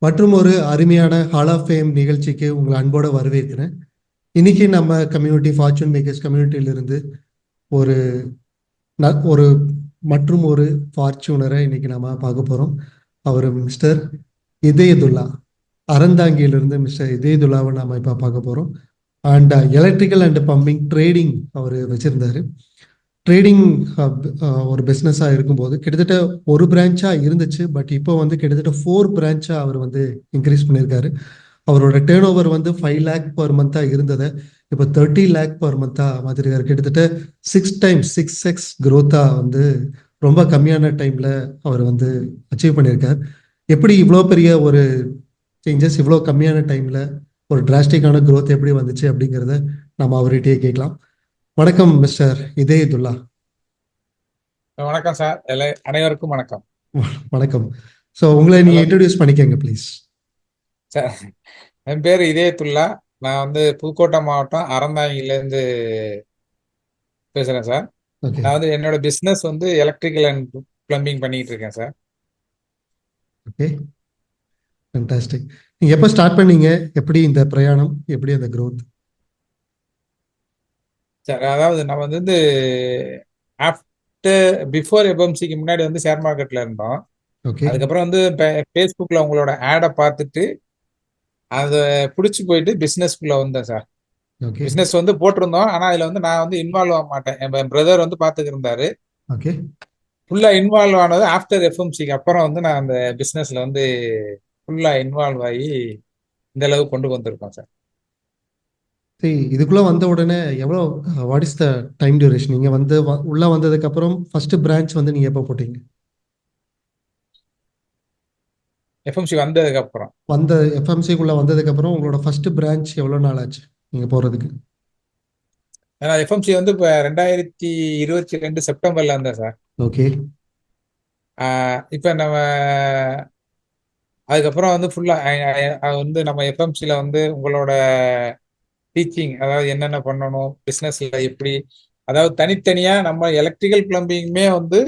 மற்றும் ஒரு அருமையான ஹால் ஆஃப் ஃபேம் நிகழ்ச்சிக்கு உங்களை அன்போடு வரவேற்கிறேன். இன்னைக்கு நம்ம கம்யூனிட்டி ஃபார்ச்சூன் மேக்கர்ஸ் கம்யூனிட்டியிலிருந்து ஒரு ஒரு மற்றும் ஒரு ஃபார்ச்சூனரை இன்னைக்கு நம்ம பார்க்க போகிறோம். அவர் மிஸ்டர் இதயதுல்லா, அறந்தாங்கியிலிருந்து மிஸ்டர் இதயதுல்லாவை நாம் இப்போ பார்க்க போகிறோம். And electrical and pumping trading அவர் வச்சுருந்தாரு. ட்ரேடிங் ஒரு பிஸ்னஸாக இருக்கும்போது கிட்டத்தட்ட ஒரு பிரான்ச்சாக இருந்துச்சு. பட் இப்போ வந்து கிட்டத்தட்ட 4 பிரான்ச்சாக அவர் வந்து இன்க்ரீஸ் பண்ணியிருக்காரு. அவரோட டேர்ன் ஓவர் வந்து 5 லேக் பர் மந்த்தாக இருந்ததை இப்போ 30 லேக் பர் மந்த்தாக மாற்றிருக்காரு. கிட்டத்தட்ட 6x க்ரோத்தாக வந்து ரொம்ப கம்மியான டைமில் அவர் வந்து அச்சீவ் பண்ணியிருக்கார். எப்படி இவ்வளோ பெரிய ஒரு சேஞ்சஸ் இவ்வளோ கம்மியான டைமில் ஒரு டிராஸ்டிக்கான க்ரோத் எப்படி வந்துச்சு அப்படிங்கிறத நம்ம அவர்கிட்டயே கேட்கலாம். வணக்கம் மிஸ்டர் இதயதுல்லா. வணக்கம் சார், அனைவருக்கும் வணக்கம். வணக்கம். ஸோ உங்களை நீங்கள் இன்ட்ரடியூஸ் பண்ணிக்கங்க ப்ளீஸ். சார், என் பேர் இதயத்துல்லா. நான் வந்து புதுக்கோட்டை மாவட்டம் அறந்தாங்கிலேருந்து பேசுகிறேன் சார். நான் வந்து என்னோட பிஸ்னஸ் வந்து எலக்ட்ரிக்கல் அண்ட் பிளம்பிங் பண்ணிட்டு இருக்கேன் சார். Okay, fantastic. நீங்கள் எப்போ ஸ்டார்ட் பண்ணீங்க? எப்படி இந்த பிரயாணம், எப்படி அந்த க்ரோத்? சார், அதாவது நம்ம வந்து பிஃபோர் எஃப்எம்சிக்கு முன்னாடி வந்து ஷேர் மார்க்கெட்ல இருந்தோம். அதுக்கப்புறம் வந்து ஃபேஸ்புக்கில் உங்களோட ஆடை பார்த்துட்டு அதை பிடிச்சி போயிட்டு பிஸ்னஸ்க்குள்ளே வந்தேன் சார். பிஸ்னஸ் வந்து போட்டிருந்தோம், ஆனால் அதில் வந்து நான் வந்து இன்வால்வ் ஆக மாட்டேன். என் பிரதர் வந்து பார்த்துக்கு இருந்தாரு. ஃபுல்லாக இன்வால்வ் ஆனது ஆஃப்டர் எஃப்எம்சிக்கு அப்புறம் வந்து நான் அந்த பிஸ்னஸில் வந்து ஃபுல்லாக இன்வால்வ் ஆகி இந்த அளவுக்கு கொண்டு வந்திருக்கோம் சார். சரி, இதுக்குள்ளே வந்த உடனே எவ்வளோ, what is the time duration? நீங்கள் வந்து உள்ளே வந்ததுக்கப்புறம் ஃபர்ஸ்ட் பிரான்ச் வந்து நீங்கள் எப்போ போட்டீங்க? எஃப்எம்சி வந்ததுக்கப்புறம். எஃப்எம்சிக்குள்ளே வந்ததுக்கப்புறம் உங்களோட ஃபர்ஸ்ட் பிரான்ச் எவ்வளோ நாள் ஆச்சு நீங்கள் போகிறதுக்கு? ஏன்னா எஃப்எம்சி வந்து இப்போ 2022 செப்டம்பர்ல இருந்தேன் சார். ஓகே. இப்போ நம்ம அதுக்கப்புறம் வந்து ஃபுல்லாக வந்து நம்ம எஃப்எம்சியில் வந்து உங்களோட டீச்சிங், அதாவது என்னென்ன பண்ணணும் பிஸ்னஸில் எப்படி, அதாவது தனித்தனியாக நம்ம எலக்ட்ரிக்கல் பிளம்பிங்குமே வந்து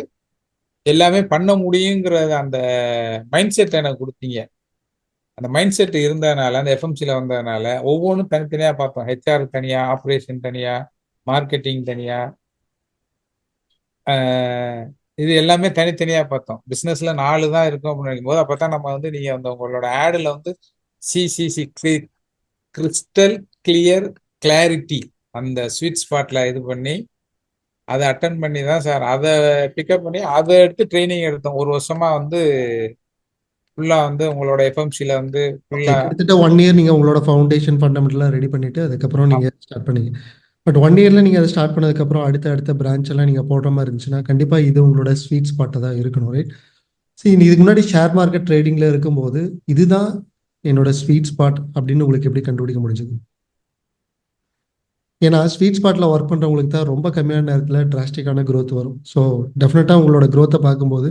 எல்லாமே பண்ண முடியுங்கிற அந்த மைண்ட் செட் எனக்கு கொடுத்தீங்க. அந்த மைண்ட் செட் இருந்ததுனால, அந்த எஃப்எம்சியில் வந்ததுனால ஒவ்வொன்றும் தனித்தனியாக பார்த்தோம். ஹெச்ஆர் தனியாக, ஆப்ரேஷன் தனியாக, மார்க்கெட்டிங் தனியாக, இது எல்லாமே தனித்தனியாக பார்த்தோம். பிஸ்னஸில் 4 தான் இருக்கும் அப்படின்னு நினைக்கும்போது அப்போ தான் நம்ம வந்து நீங்கள் அந்த உங்களோட ஆடில் வந்து சிசிசி கிறிஸ்டல் கிளியர் கிளாரிட்டி அந்த ஸ்வீட் ஸ்பாட்டில் இது பண்ணி அதை அட்டன் பண்ணி தான் சார் அதை பிக்கப் பண்ணி அதை எடுத்து ட்ரைனிங் எடுத்தோம். 1 வருஷமா வந்து ஃபுல்லாக வந்து உங்களோட எஃப்எம்சியில் வந்து ஃபுல்லாக கிட்டத்தட்ட 1 இயர் நீங்கள் உங்களோட ஃபவுண்டேஷன் ஃபண்டமெண்டலாக ரெடி பண்ணிவிட்டு அதுக்கப்புறம் நீங்கள் ஸ்டார்ட் பண்ணீங்க. பட் 1 இயரில் நீங்கள் அதை ஸ்டார்ட் பண்ணதுக்கப்புறம் அடுத்த பிரான்ச் எல்லாம் நீங்கள் போடுற மாதிரி இருந்துச்சுன்னா கண்டிப்பாக இது உங்களோட ஸ்வீட் ஸ்பாட்டை தான் இருக்கணும், ரைட்? சரி, இதுக்கு முன்னாடி ஷேர் மார்க்கெட் ட்ரேடிங்கில் இருக்கும்போது இதுதான் என்னோட ஸ்வீட் ஸ்பாட் அப்படின்னு உங்களுக்கு எப்படி கண்டுபிடிக்க முடிஞ்சது? ஏன்னா ஸ்வீட் ஸ்பாட்டில் ஒர்க் பண்ணுறவங்களுக்கு தான் ரொம்ப கம்மியான நேரத்தில் டிராஸ்டிக்கான க்ரோத் வரும். ஸோ டெஃபினட்டாக உங்களோட க்ரோத்தை பார்க்கும்போது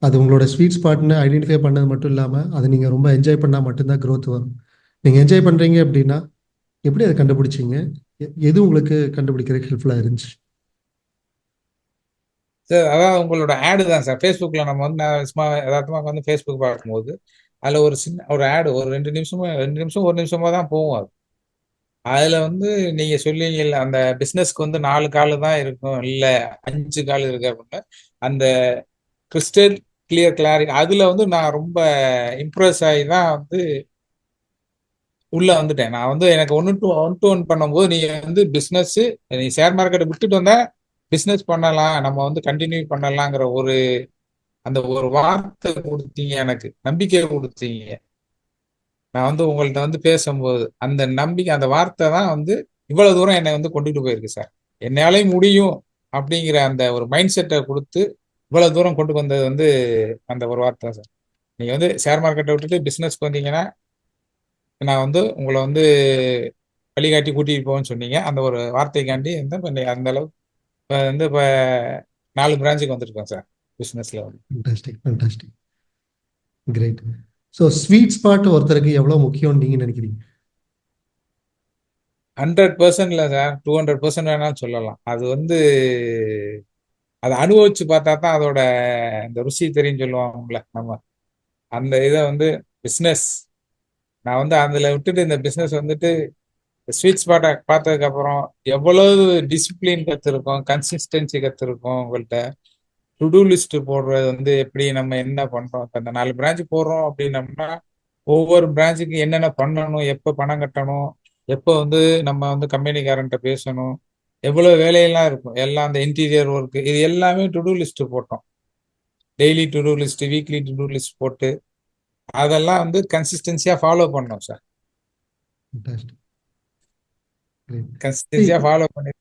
அது உங்களோட ஸ்வீட் ஸ்பாட்னு ஐடென்டிஃபை பண்ணது மட்டும் இல்லாமல் அதை நீங்கள் ரொம்ப என்ஜாய் பண்ணால் மட்டும்தான் க்ரோத் வரும். நீங்கள் என்ஜாய் பண்ணுறீங்க அப்படின்னா எப்படி அதை கண்டுபிடிச்சிங்க? எது உங்களுக்கு கண்டுபிடிக்கிறதுக்கு ஹெல்ப்ஃபுல்லாக இருந்துச்சு? சார், அதான் உங்களோட ஆடு தான் சார். ஃபேஸ்புக்கில் நம்ம வந்து சும்மா யதார்த்தமாக வந்து ஃபேஸ்புக் பார்க்கும்போது அதில் ஒரு சின்ன ஒரு ஆடு ஒரு 2 நிமிஷம் 1 நிமிஷமாக தான் போகும். அது அதில் வந்து நீங்கள் சொல்லுவீங்கல்ல, அந்த பிஸ்னஸ்க்கு வந்து 4 கால் தான் இருக்கும், இல்லை 5 கால் இருக்கு அப்படின்னு. அந்த கிறிஸ்டல் கிளியர் கிளாரிட்டி அதில் வந்து நான் ரொம்ப இம்ப்ரெஸ் ஆகி தான் வந்து உள்ளே வந்துட்டேன். நான் வந்து எனக்கு 1-to-1 பண்ணும்போது நீங்கள் வந்து பிஸ்னஸ்ஸு நீ ஷேர் மார்க்கெட்டை விட்டுட்டு வந்தால் பிஸ்னஸ் பண்ணலாம், நம்ம வந்து கண்டினியூ பண்ணலாங்கிற அந்த ஒரு வார்த்தை கொடுத்தீங்க, எனக்கு நம்பிக்கை கொடுத்தீங்க. நான் வந்து உங்கள்கிட்ட வந்து பேசும்போது அந்த நம்பிக்கை, அந்த வார்த்தை தான் வந்து இவ்வளவு தூரம் என்னை வந்து கொண்டுட்டு போயிருக்கு சார். என்னாலே முடியும் அப்படிங்கிற அந்த ஒரு மைண்ட் செட்டை கொடுத்து இவ்வளவு தூரம் கொண்டு வந்தது வந்து அந்த ஒரு வார்த்தை தான் சார். நீங்க வந்து ஷேர் மார்க்கெட்டை விட்டுட்டு பிசினஸ்க்கு வந்தீங்கன்னா நான் வந்து உங்களை வந்து வழிகாட்டி கூட்டிட்டு போவேன்னு சொன்னீங்க. அந்த ஒரு வார்த்தைக்காண்டி வந்து அந்த அளவுக்கு வந்து இப்போ 4 பிரான்ச்சுக்கு வந்துருக்கோம் சார் பிசினஸ்ல வந்து. Fantastic, great. So sweet spot ஒருத்தருக்கு எவ்வளோ முக்கியம்னு நீங்கள் நினைக்கிறீங்க? 100% இல்லை சார், 200% வேணாலும் சொல்லலாம். அது வந்து அதை அனுபவிச்சு பார்த்தா தான் அதோட இந்த ருசி தெரியும் சொல்லுவாங்கல்ல. நம்ம அந்த இதை வந்து பிஸ்னஸ். நான் வந்து அதில் விட்டுட்டு இந்த பிஸ்னஸ் வந்துட்டு ஸ்வீட் ஸ்பாட்டை பார்த்ததுக்கு அப்புறம் எவ்வளவு டிசிப்ளின் கற்றுருக்கோம், கன்சிஸ்டன்சி கற்றுருக்கோம் உங்கள்கிட்ட. டு டூ லிஸ்ட் போடுறது வந்து எப்படி நம்ம என்ன பண்றோம். இப்ப இந்த 4 பிரான்ச் போடுறோம் அப்படின்னம்னா ஒவ்வொரு பிரான்ச்சுக்கு என்னென்ன பண்ணணும், எப்போ பணம் கட்டணும், எப்போ வந்து நம்ம வந்து கம்பெனிக்காரன்ட்ட பேசணும், எவ்வளவு வேலையெல்லாம் இருக்கும். எல்லாம் அந்த இன்டீரியர் ஒர்க் இது எல்லாமே டு டூ லிஸ்ட் போட்டோம். Daily to do list, weekly to do list போட்டு அதெல்லாம் வந்து கன்சிஸ்டன்சியா ஃபாலோ பண்ணோம் சார். Fantastic. Great. கன்சிஸ்டன்சியா ஃபாலோ பண்ணி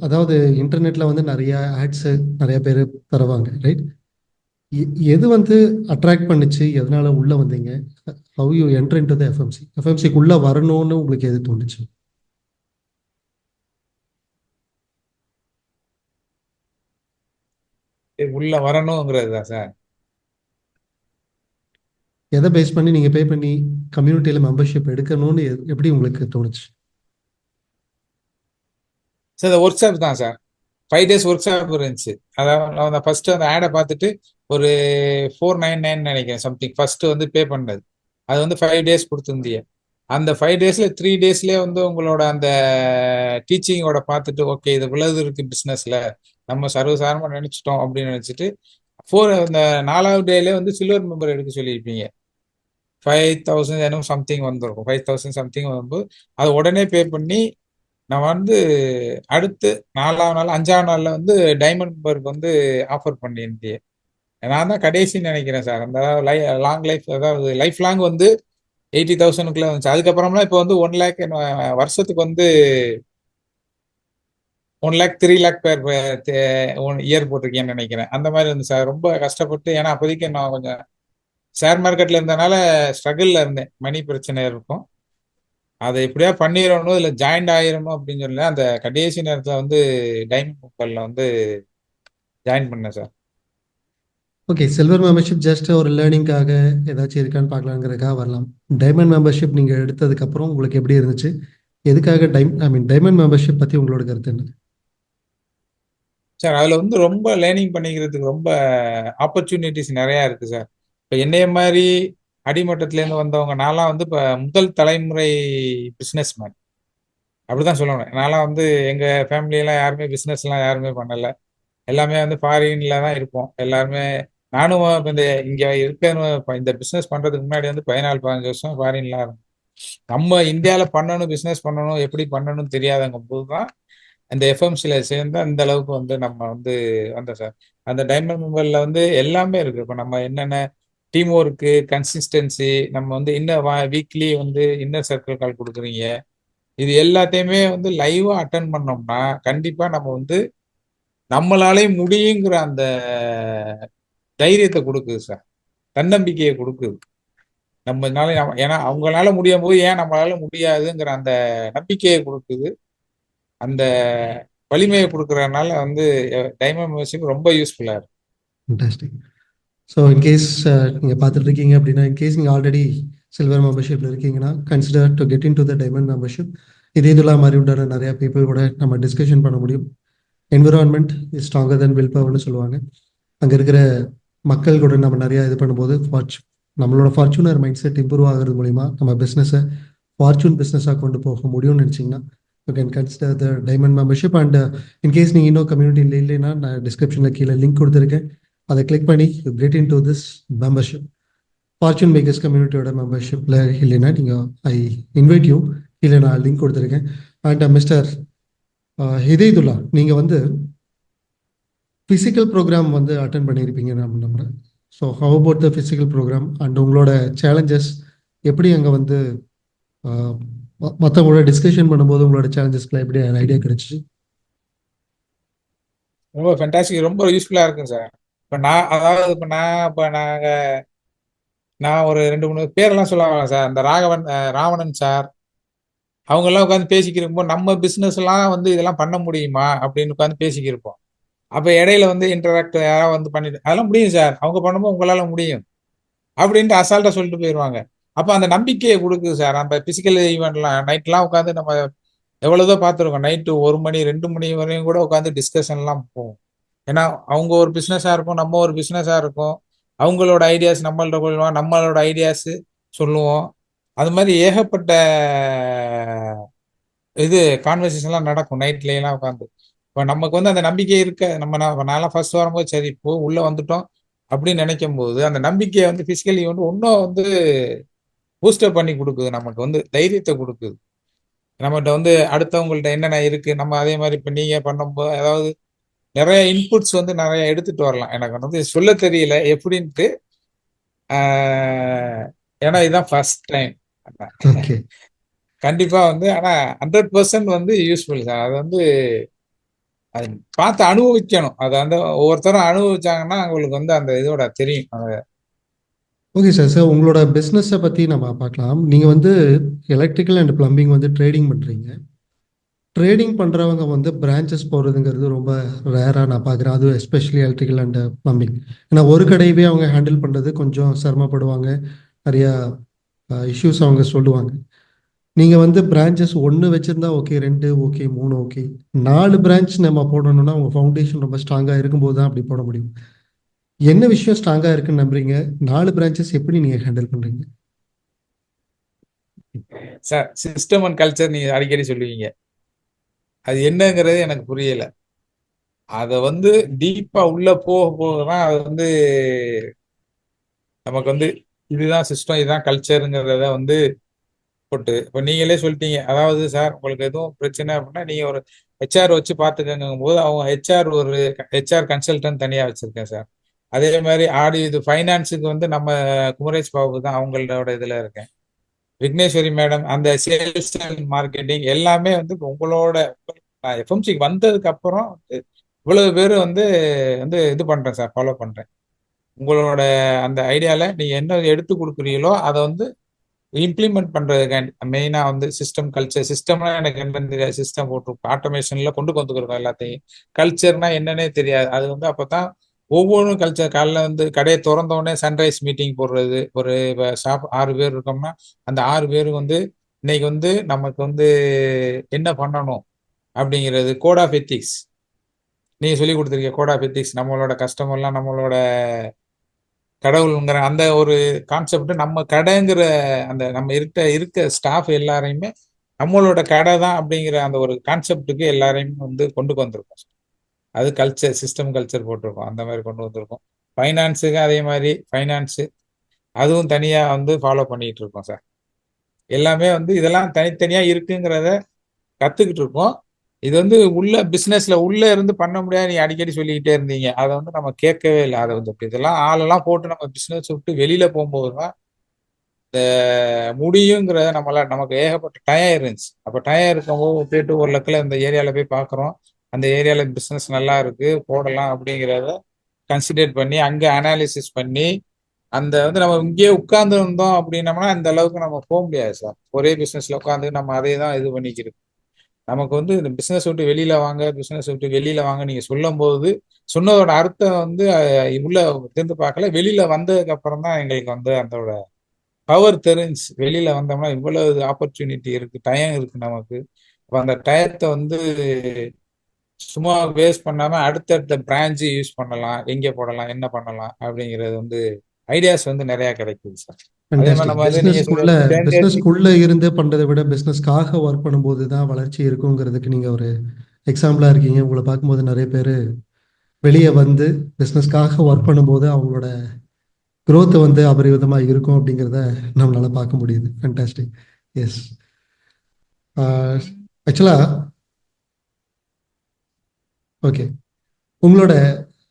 அதாவது இன்டர்நெட்ல வந்து நிறைய ஆட்ஸ் நிறைய பேர் தருவாங்க, ரைட்? எது வந்து அட்ராக்ட் பண்ணுச்சு, எதனால உள்ள வந்தீங்க? How you enter into the FMC? எஃப்எம்சிக்கு உள்ள வரணும்னு உங்களுக்கு எது தோணுச்சு? உள்ள வரணுங்கிறது தான் சார். எதை பேஸ் பண்ணி நீங்க பே பண்ணி கம்யூனிட்டியில மெம்பர்ஷிப் எடுக்கணும்னு எப்படி உங்களுக்கு தோணுச்சு? சார் இந்த ஒர்க் ஷாப் தான் சார். 5 days ஒர்க் ஷாப் இருந்துச்சு. அதாவது அந்த ஃபர்ஸ்ட் அந்த ஆடை பார்த்துட்டு ஒரு 499 நினைக்கிறேன் சம்திங் ஃபர்ஸ்ட் வந்து பே பண்ணது. அது வந்து 5 days கொடுத்துருந்தீங்க. அந்த 5 daysல 3 daysலயே வந்து உங்களோட அந்த டீச்சிங்கோட பார்த்துட்டு ஓகே இது இவ்வளவு இருக்கு பிசினஸ்ல நம்ம சர்வசாதாரணமா நினைச்சிட்டோம் அப்படின்னு நினைச்சிட்டு இந்த 4வது டேல வந்து சில்வர் மெம்பர் எடுக்க சொல்லியிருப்பீங்க. 5000 என்னும் சம்திங் வந்திருக்கும். 5000 சம்திங் வரும்போது அதை உடனே பே பண்ணி நான் வந்து அடுத்து 4வது நாள் 5வது நாள்ல வந்து டைமண்ட் மெம்பருக்கு வந்து ஆஃபர் பண்ணியிருந்தேன். நான் தான் கடைசின்னு நினைக்கிறேன் சார். அந்த லாங் லைஃப் அதாவது லைஃப் லாங் வந்து 80,000க்குள்ள வந்துச்சு. அதுக்கப்புறம்லாம் இப்போ வந்து 1 லேக் வருஷத்துக்கு வந்து 1 லேக் 3 லேக் பேர் இயர் போட்டிருக்கேன்னு நினைக்கிறேன். அந்த மாதிரி வந்து சார் ரொம்ப கஷ்டப்பட்டு ஏன்னா அப்போதைக்கு நான் கொஞ்சம் ஷேர் மார்க்கெட்ல இருந்தனால ஸ்ட்ரகிள்ல இருந்தேன். மணி பிரச்சனை இருக்கும். அதை எப்படியா பண்ணிடணும் இல்லை ஜாயின்ட் ஆயிரணும் அப்படின்னு சொல்லி அந்த கடைசி நேரத்தில் வந்து டைமண்ட் மெம்பர்ல வந்து ஜாயின் பண்ணேன் sir. Okay, silver membership just ஒரு லேர்னிங்காக ஏதாச்சும் இருக்கான்னு பார்க்கலாங்கிறதுக்காக வரலாம். டைமண்ட் மெம்பர்ஷிப் நீங்கள் எடுத்ததுக்கப்புறம் உங்களுக்கு எப்படி இருந்துச்சு? எதுக்காக டைமண்ட் மெம்பர்ஷிப் பற்றி உங்களோட கருத்து என்ன? சார் அதில் வந்து ரொம்ப லேர்னிங் பண்ணிக்கிறதுக்கு ரொம்ப ஆப்பர்ச்சுனிட்டிஸ் நிறையா இருக்குது சார். இப்போ என்னைய மாதிரி அடிமட்டத்துலேருந்து வந்தவங்க நான்லாம் வந்து இப்போ முதல் தலைமுறை பிஸ்னஸ் மேன் அப்படிதான் சொல்லணும். நான்லாம் வந்து எங்கள் ஃபேமிலியெல்லாம் யாருமே பிஸ்னஸ்லாம் யாருமே பண்ணலை. எல்லாமே வந்து ஃபாரின்ல தான் இருப்போம் எல்லாருமே. நானும் இப்போ இந்த இங்கே இருக்க இந்த பிஸ்னஸ் பண்ணுறதுக்கு முன்னாடி வந்து 14-15 வருஷம் ஃபாரின்லாம் இருக்கும். நம்ம இந்தியாவில் பண்ணணும் பிஸ்னஸ் பண்ணணும் எப்படி பண்ணணும்னு தெரியாதவங்க போது தான் அந்த எஃப்எம்சியில் சேர்ந்து அந்த அளவுக்கு வந்து நம்ம வந்து வந்தோம் சார். அந்த டைமண்ட் மெம்பரில் வந்து எல்லாமே இருக்குது. இப்போ நம்ம என்னென்ன டீம் ஒர்க்கு, கன்சிஸ்டன்சி, நம்ம வந்து வீக்லி வந்து இன்னர் சர்க்கிள் கால் கொடுக்குறீங்க, இது எல்லாத்தையுமே வந்து லைவாக அட்டன் பண்ணோம்னா கண்டிப்பாக நம்ம வந்து நம்மளாலே முடியுங்கிற அந்த தைரியத்தை கொடுக்குது சார். தன்னம்பிக்கையை கொடுக்குது. நம்மனால ஏன்னா அவங்களால முடியும் போது ஏன் நம்மளால முடியாதுங்கிற அந்த நம்பிக்கையை கொடுக்குது. அந்த வலிமையை கொடுக்கறதுனால வந்து டைமண்ட் மெம்பர்ஷிப் ரொம்ப யூஸ்ஃபுல்லா இருக்கு. ஃபண்டாஸ்டிக். ஸோ இன்கேஸ் நீங்கள் பார்த்துட்டு இருக்கீங்க அப்படின்னா, இன்கேஸ் நீங்கள் ஆல்ரெடி சில்வர் மெம்பர்ஷிப்பில் இருக்கீங்கன்னா, consider to get in to the diamond membership. இதுல மாதிரி உண்டான நிறையா பீப்புள் கூட நம்ம டிஸ்கஷன் பண்ண முடியும். Environment is stronger than will பவர்னு சொல்லுவாங்க. அங்கே இருக்கிற மக்கள் கூட நம்ம நிறையா இது பண்ணும்போது நம்மளோட ஃபார்ச்சூனர் மைண்ட் செட் இம்ப்ரூவ் ஆகிறது மூலிமா நம்ம பிஸ்னஸை ஃபார்ச்சூன் பிஸ்னஸாக கொண்டு போக முடியும்னு நினச்சிங்கன்னா you can consider the diamond membership. And in case நீங்கள் இன்னும் கம்யூனிட்டியில் இல்லைன்னா நான் டிஸ்கிரிப்ஷனில் கீழே லிங்க் கொடுத்துருக்கேன். அதை கிளிக் பண்ணி you get into this membership. Fortune Makers கம்யூனிட்டியோட மெம்பர்ஷிப்பில் இல்லைன்னா நீங்கள் ஐ இன்வைட் யூ, இல்லை நான் லிங்க் கொடுத்துருக்கேன். அண்ட் மிஸ்டர் ஹிதைதுல்லா, நீங்கள் வந்து ஃபிசிக்கல் ப்ரோக்ராம் வந்து அட்டன் பண்ணியிருப்பீங்க நான் நம்புகிறேன். So how about the physical programme and உங்களோட சேலஞ்சஸ் எப்படி அங்கே வந்து மற்றவங்களோட டிஸ்கஷன் பண்ணும்போது உங்களோட சேலஞ்சஸ்க்குலாம் எப்படி ஐடியா கிடைச்சிச்சு? ரொம்ப ஃபென்டாஸ்டிக், ரொம்ப யூஸ்ஃபுல்லா இருக்கும் சார். இப்போ நான் ஒரு 2-3 பேரெல்லாம் சொல்லுவாங்க சார். அந்த ராவணன் சார் அவங்கெல்லாம் உட்காந்து பேசிக்கிறப்போ நம்ம பிஸ்னஸ் எல்லாம் வந்து இதெல்லாம் பண்ண முடியுமா அப்படின்னு உட்காந்து பேசிக்கிருப்போம். அப்போ இடையில வந்து இன்டராக்ட் யாராவது வந்து பண்ணிட்டு அதெல்லாம் முடியும் சார், அவங்க பண்ணும்போது உங்களால முடியும் அப்படின்ட்டு அசால்ட்டா சொல்லிட்டு போயிடுவாங்க. அப்போ அந்த நம்பிக்கையை கொடுக்குது சார். அந்த பிசிக்கல் ஈவெண்ட்லாம் நைட்லாம் உட்காந்து நம்ம எவ்வளவுதோ பார்த்துருக்கோம். நைட்டு 1 மணி 2 மணி வரையும் கூட உட்காந்து டிஸ்கஷன்லாம் போகும். ஏன்னா அவங்க ஒரு பிஸ்னஸாக இருக்கும், நம்ம ஒரு பிஸ்னஸாக இருக்கும். அவங்களோட ஐடியாஸ் நம்மள்ட்ட கொள்வோம், நம்மளோட ஐடியாஸ் சொல்லுவோம். அது மாதிரி ஏகப்பட்ட இது கான்வர்சேஷன்லாம் நடக்கும் நைட்லாம் உட்காந்து. இப்போ நமக்கு வந்து அந்த நம்பிக்கை இருக்க நான்லாம் ஃபர்ஸ்ட் வரும்போது சரி இப்போ உள்ள வந்துட்டோம் அப்படின்னு நினைக்கும் போது அந்த நம்பிக்கையை வந்து பிசிக்கலி வந்து இன்னும் வந்து பூஸ்டப் பண்ணி கொடுக்குது, நமக்கு வந்து தைரியத்தை கொடுக்குது. நம்மகிட்ட வந்து அடுத்தவங்கள்ட்ட என்னென்ன இருக்கு, நம்ம அதே மாதிரி இப்போ நீங்க பண்ணும்போது அதாவது நிறைய இன்புட்ஸ் வந்து நிறைய எடுத்துட்டு வரலாம். எனக்கு வந்து சொல்ல தெரியல எப்படின்ட்டு. ஏன்னா இதுதான் ஃபர்ஸ்ட் டைம். ஓகே. கண்டிப்பா வந்து ஆனா 100% வந்து யூஸ்ஃபுல் சார். அது வந்து அது பார்த்து அனுபவிக்கணும். அதை வந்து ஒவ்வொருத்தரும் அனுபவிச்சாங்கன்னா அவங்களுக்கு வந்து அந்த இதோட தெரியும். Okay sir. சார் உங்களோட பிஸ்னஸை பற்றி நம்ம பார்க்கலாம். நீங்கள் வந்து எலக்ட்ரிக்கல் அண்ட் பிளம்பிங் வந்து ட்ரேடிங் பண்ணுறீங்க. ட்ரேடிங் பண்ணுறவங்க வந்து பிரான்ச்சஸ் போகிறதுங்கிறது ரொம்ப ரேராக நான் பார்க்குறேன். அதுவும் எஸ்பெஷலி எலக்ட்ரிக்கல் அண்ட் பிளம்பிங். ஏன்னா ஒரு கடையவே அவங்க ஹேண்டில் பண்ணுறது கொஞ்சம் சிரமப்படுவாங்க. நிறையா இஷ்யூஸ் அவங்க சொல்லுவாங்க. நீங்கள் வந்து பிரான்ச்சஸ் 1 வச்சுருந்தா ஓகே, 2 ஓகே, 3 ஓகே. 4 பிரான்ச் நம்ம போடணும்னா உங்கள் ஃபவுண்டேஷன் ரொம்ப ஸ்ட்ராங்காக இருக்கும்போது தான் அப்படி போட முடியும். என்ன விஷயம் ஸ்ட்ராங்காக இருக்குன்னு நம்புறீங்க? 4 பிரான்ச்சஸ் எப்படி நீங்கள் ஹேண்டில் பண்ணுறீங்க? சார் சிஸ்டம் அண்ட் கல்ச்சர் நீங்க அடிக்கடி சொல்லுவீங்க. அது என்னங்கிறது எனக்கு புரியல. அதை வந்து டீப்பா உள்ள போக போக தான் அது வந்து நமக்கு வந்து இதுதான் சிஸ்டம், இதுதான் கல்ச்சருங்கிறத வந்து போட்டு இப்போ நீங்களே சொல்லிட்டீங்க. அதாவது சார் உங்களுக்கு எதுவும் பிரச்சனை அப்படின்னா நீங்க ஒரு ஹெச்ஆர் வச்சு பார்த்துக்கங்கும் போது அவங்க ஹெச்ஆர் கன்சல்டன்ட் தனியா வச்சிருக்கேன் சார். அதே மாதிரி இது ஃபைனான்ஸுக்கு வந்து நம்ம குமரேஷ் பாபு தான் அவங்களோட இதுல இருக்கேன். விக்னேஸ்வரி மேடம் அந்த சேல்ஸ் அண்ட் மார்க்கெட்டிங் எல்லாமே வந்து உங்களோட எஃப்எம்சிக்கு வந்ததுக்கு அப்புறம் வந்து இவ்வளவு பேர் வந்து வந்து இது பண்றேன் சார், ஃபாலோ பண்றேன். உங்களோட அந்த ஐடியால நீங்க என்ன எடுத்து கொடுக்குறீங்களோ அதை வந்து இம்ப்ளிமெண்ட் பண்றதுக்காண்டி மெயினா வந்து சிஸ்டம் கல்ச்சர். சிஸ்டம்னா எனக்கு என்னன்னு தெரியாது, சிஸ்டம் போட்டு ஆட்டோமேஷன்ல கொண்டு வந்துக்கிறோம் எல்லாத்தையும். கல்ச்சர்னா என்னன்னே தெரியாது. அது வந்து அப்பதான் ஒவ்வொன்றும் கல்ச்சர். காலைல வந்து கடையை திறந்த உடனே சன்ரைஸ் மீட்டிங் போடுறது. ஒரு ஷாப் 6 பேர் இருக்கோம்னா அந்த 6 பேரும் வந்து இன்னைக்கு வந்து நமக்கு வந்து என்ன பண்ணணும் அப்படிங்கிறது கோட் ஆஃப் எத்திக்ஸ் நீங்க சொல்லி கொடுத்துருக்கீங்க. கோட் ஆஃப் எத்திக்ஸ் நம்மளோட கஸ்டமர்லாம் நம்மளோட கடவுளுங்கிற அந்த ஒரு கான்செப்ட், நம்ம கடைங்கிற அந்த நம்ம இருக்க ஸ்டாஃப் எல்லாரையுமே நம்மளோட கடை தான் அப்படிங்கிற அந்த ஒரு கான்செப்டுக்கு எல்லாரையுமே வந்து கொண்டு வந்திருக்கோம். அது கல்ச்சர், சிஸ்டம் கல்ச்சர் போட்டிருக்கோம். அந்த மாதிரி கொண்டு வந்திருக்கோம். ஃபைனான்ஸுக்கு அதே மாதிரி ஃபைனான்ஸு அதுவும் தனியா வந்து ஃபாலோ பண்ணிட்டு இருக்கோம் சார். எல்லாமே வந்து இதெல்லாம் தனித்தனியா இருக்குங்கிறத கத்துக்கிட்டு இருக்கோம். இது வந்து உள்ள பிசினஸ்ல உள்ள இருந்து பண்ண முடியாது நீங்க அடிக்கடி சொல்லிக்கிட்டே இருந்தீங்க. அதை வந்து நம்ம கேட்கவே இல்லை. அதை வந்து இதெல்லாம் ஆளெல்லாம் போட்டு நம்ம பிசினஸ் விட்டு வெளியில போகும்போது தான் இந்த முடியுங்கிறத நமக்கு ஏகப்பட்ட டயம் இருந்துச்சு. அப்ப டயம் இருக்கும்போது போயிட்டு ஒரு லக்கில் இந்த ஏரியால போய் பார்க்குறோம். அந்த ஏரியால பிசினஸ் நல்லா இருக்கு போடலாம் அப்படிங்கிறத கன்சிடர் பண்ணி அங்க அனாலிசிஸ் பண்ணி அந்த வந்து நம்ம இங்கேயே உட்கார்ந்து இருந்தோம் அப்படின்னம்னா அந்த அளவுக்கு நம்ம போக முடியாது சார். ஒரே பிசினஸ்ல உட்காந்து நம்ம அதே தான் இது பண்ணிக்கிறது. நமக்கு வந்து இந்த பிசினஸ் விட்டு வெளியில வாங்க, பிசினஸ் விட்டு வெளியில வாங்க நீங்க சொல்லும் போது சொன்னதோட அர்த்தம் வந்து உள்ள திருந்து பார்க்கல. வெளியில வந்ததுக்கு அப்புறம் தான் எங்களுக்கு வந்து அதோட பவர் தெரிஞ்சு. வெளியில வந்தோம்னா இவ்வளவு ஆப்பர்ச்சுனிட்டி இருக்கு, டைம் இருக்கு நமக்கு. அப்ப அந்த டயத்தை வந்து சும்மா வேஸ்ட் பண்ணாம அடுத்தடுத்த பிரான்ச் யூஸ் பண்ணலாம், எங்க போடலாம், என்ன பண்ணலாம் அப்படிங்கிறது வந்து ஐடியாஸ் வந்து நிறைய கிடைக்குது சார். அதே மாதிரி ஃபேண்டாஸ்டிக். நம்ம வந்து நீங்க பிஸ்னஸ்க்குள்ள சொல்ற பிஸ்னஸ்க்குள்ள இருந்து பண்றதை விட பிஸ்னஸ்க்காக ஒர்க் பண்ணும்போது தான் வளர்ச்சி இருக்குங்கிறதுக்கு நீங்க ஒரு எக்ஸாம்பிளா இருக்கீங்க. உங்களை பார்க்கும்போது நிறைய பேர் வெளியே வந்து பிஸ்னஸ்க்காக ஒர்க் பண்ணும்போது அவங்களோட growth வந்து அபரிவிதமா இருக்கும் அப்படிங்கிறத நம்மளால பார்க்க முடியுது. ஃபேண்டாஸ்டிக். எஸ். ஆக்சுவலா ஓகே. உங்களோட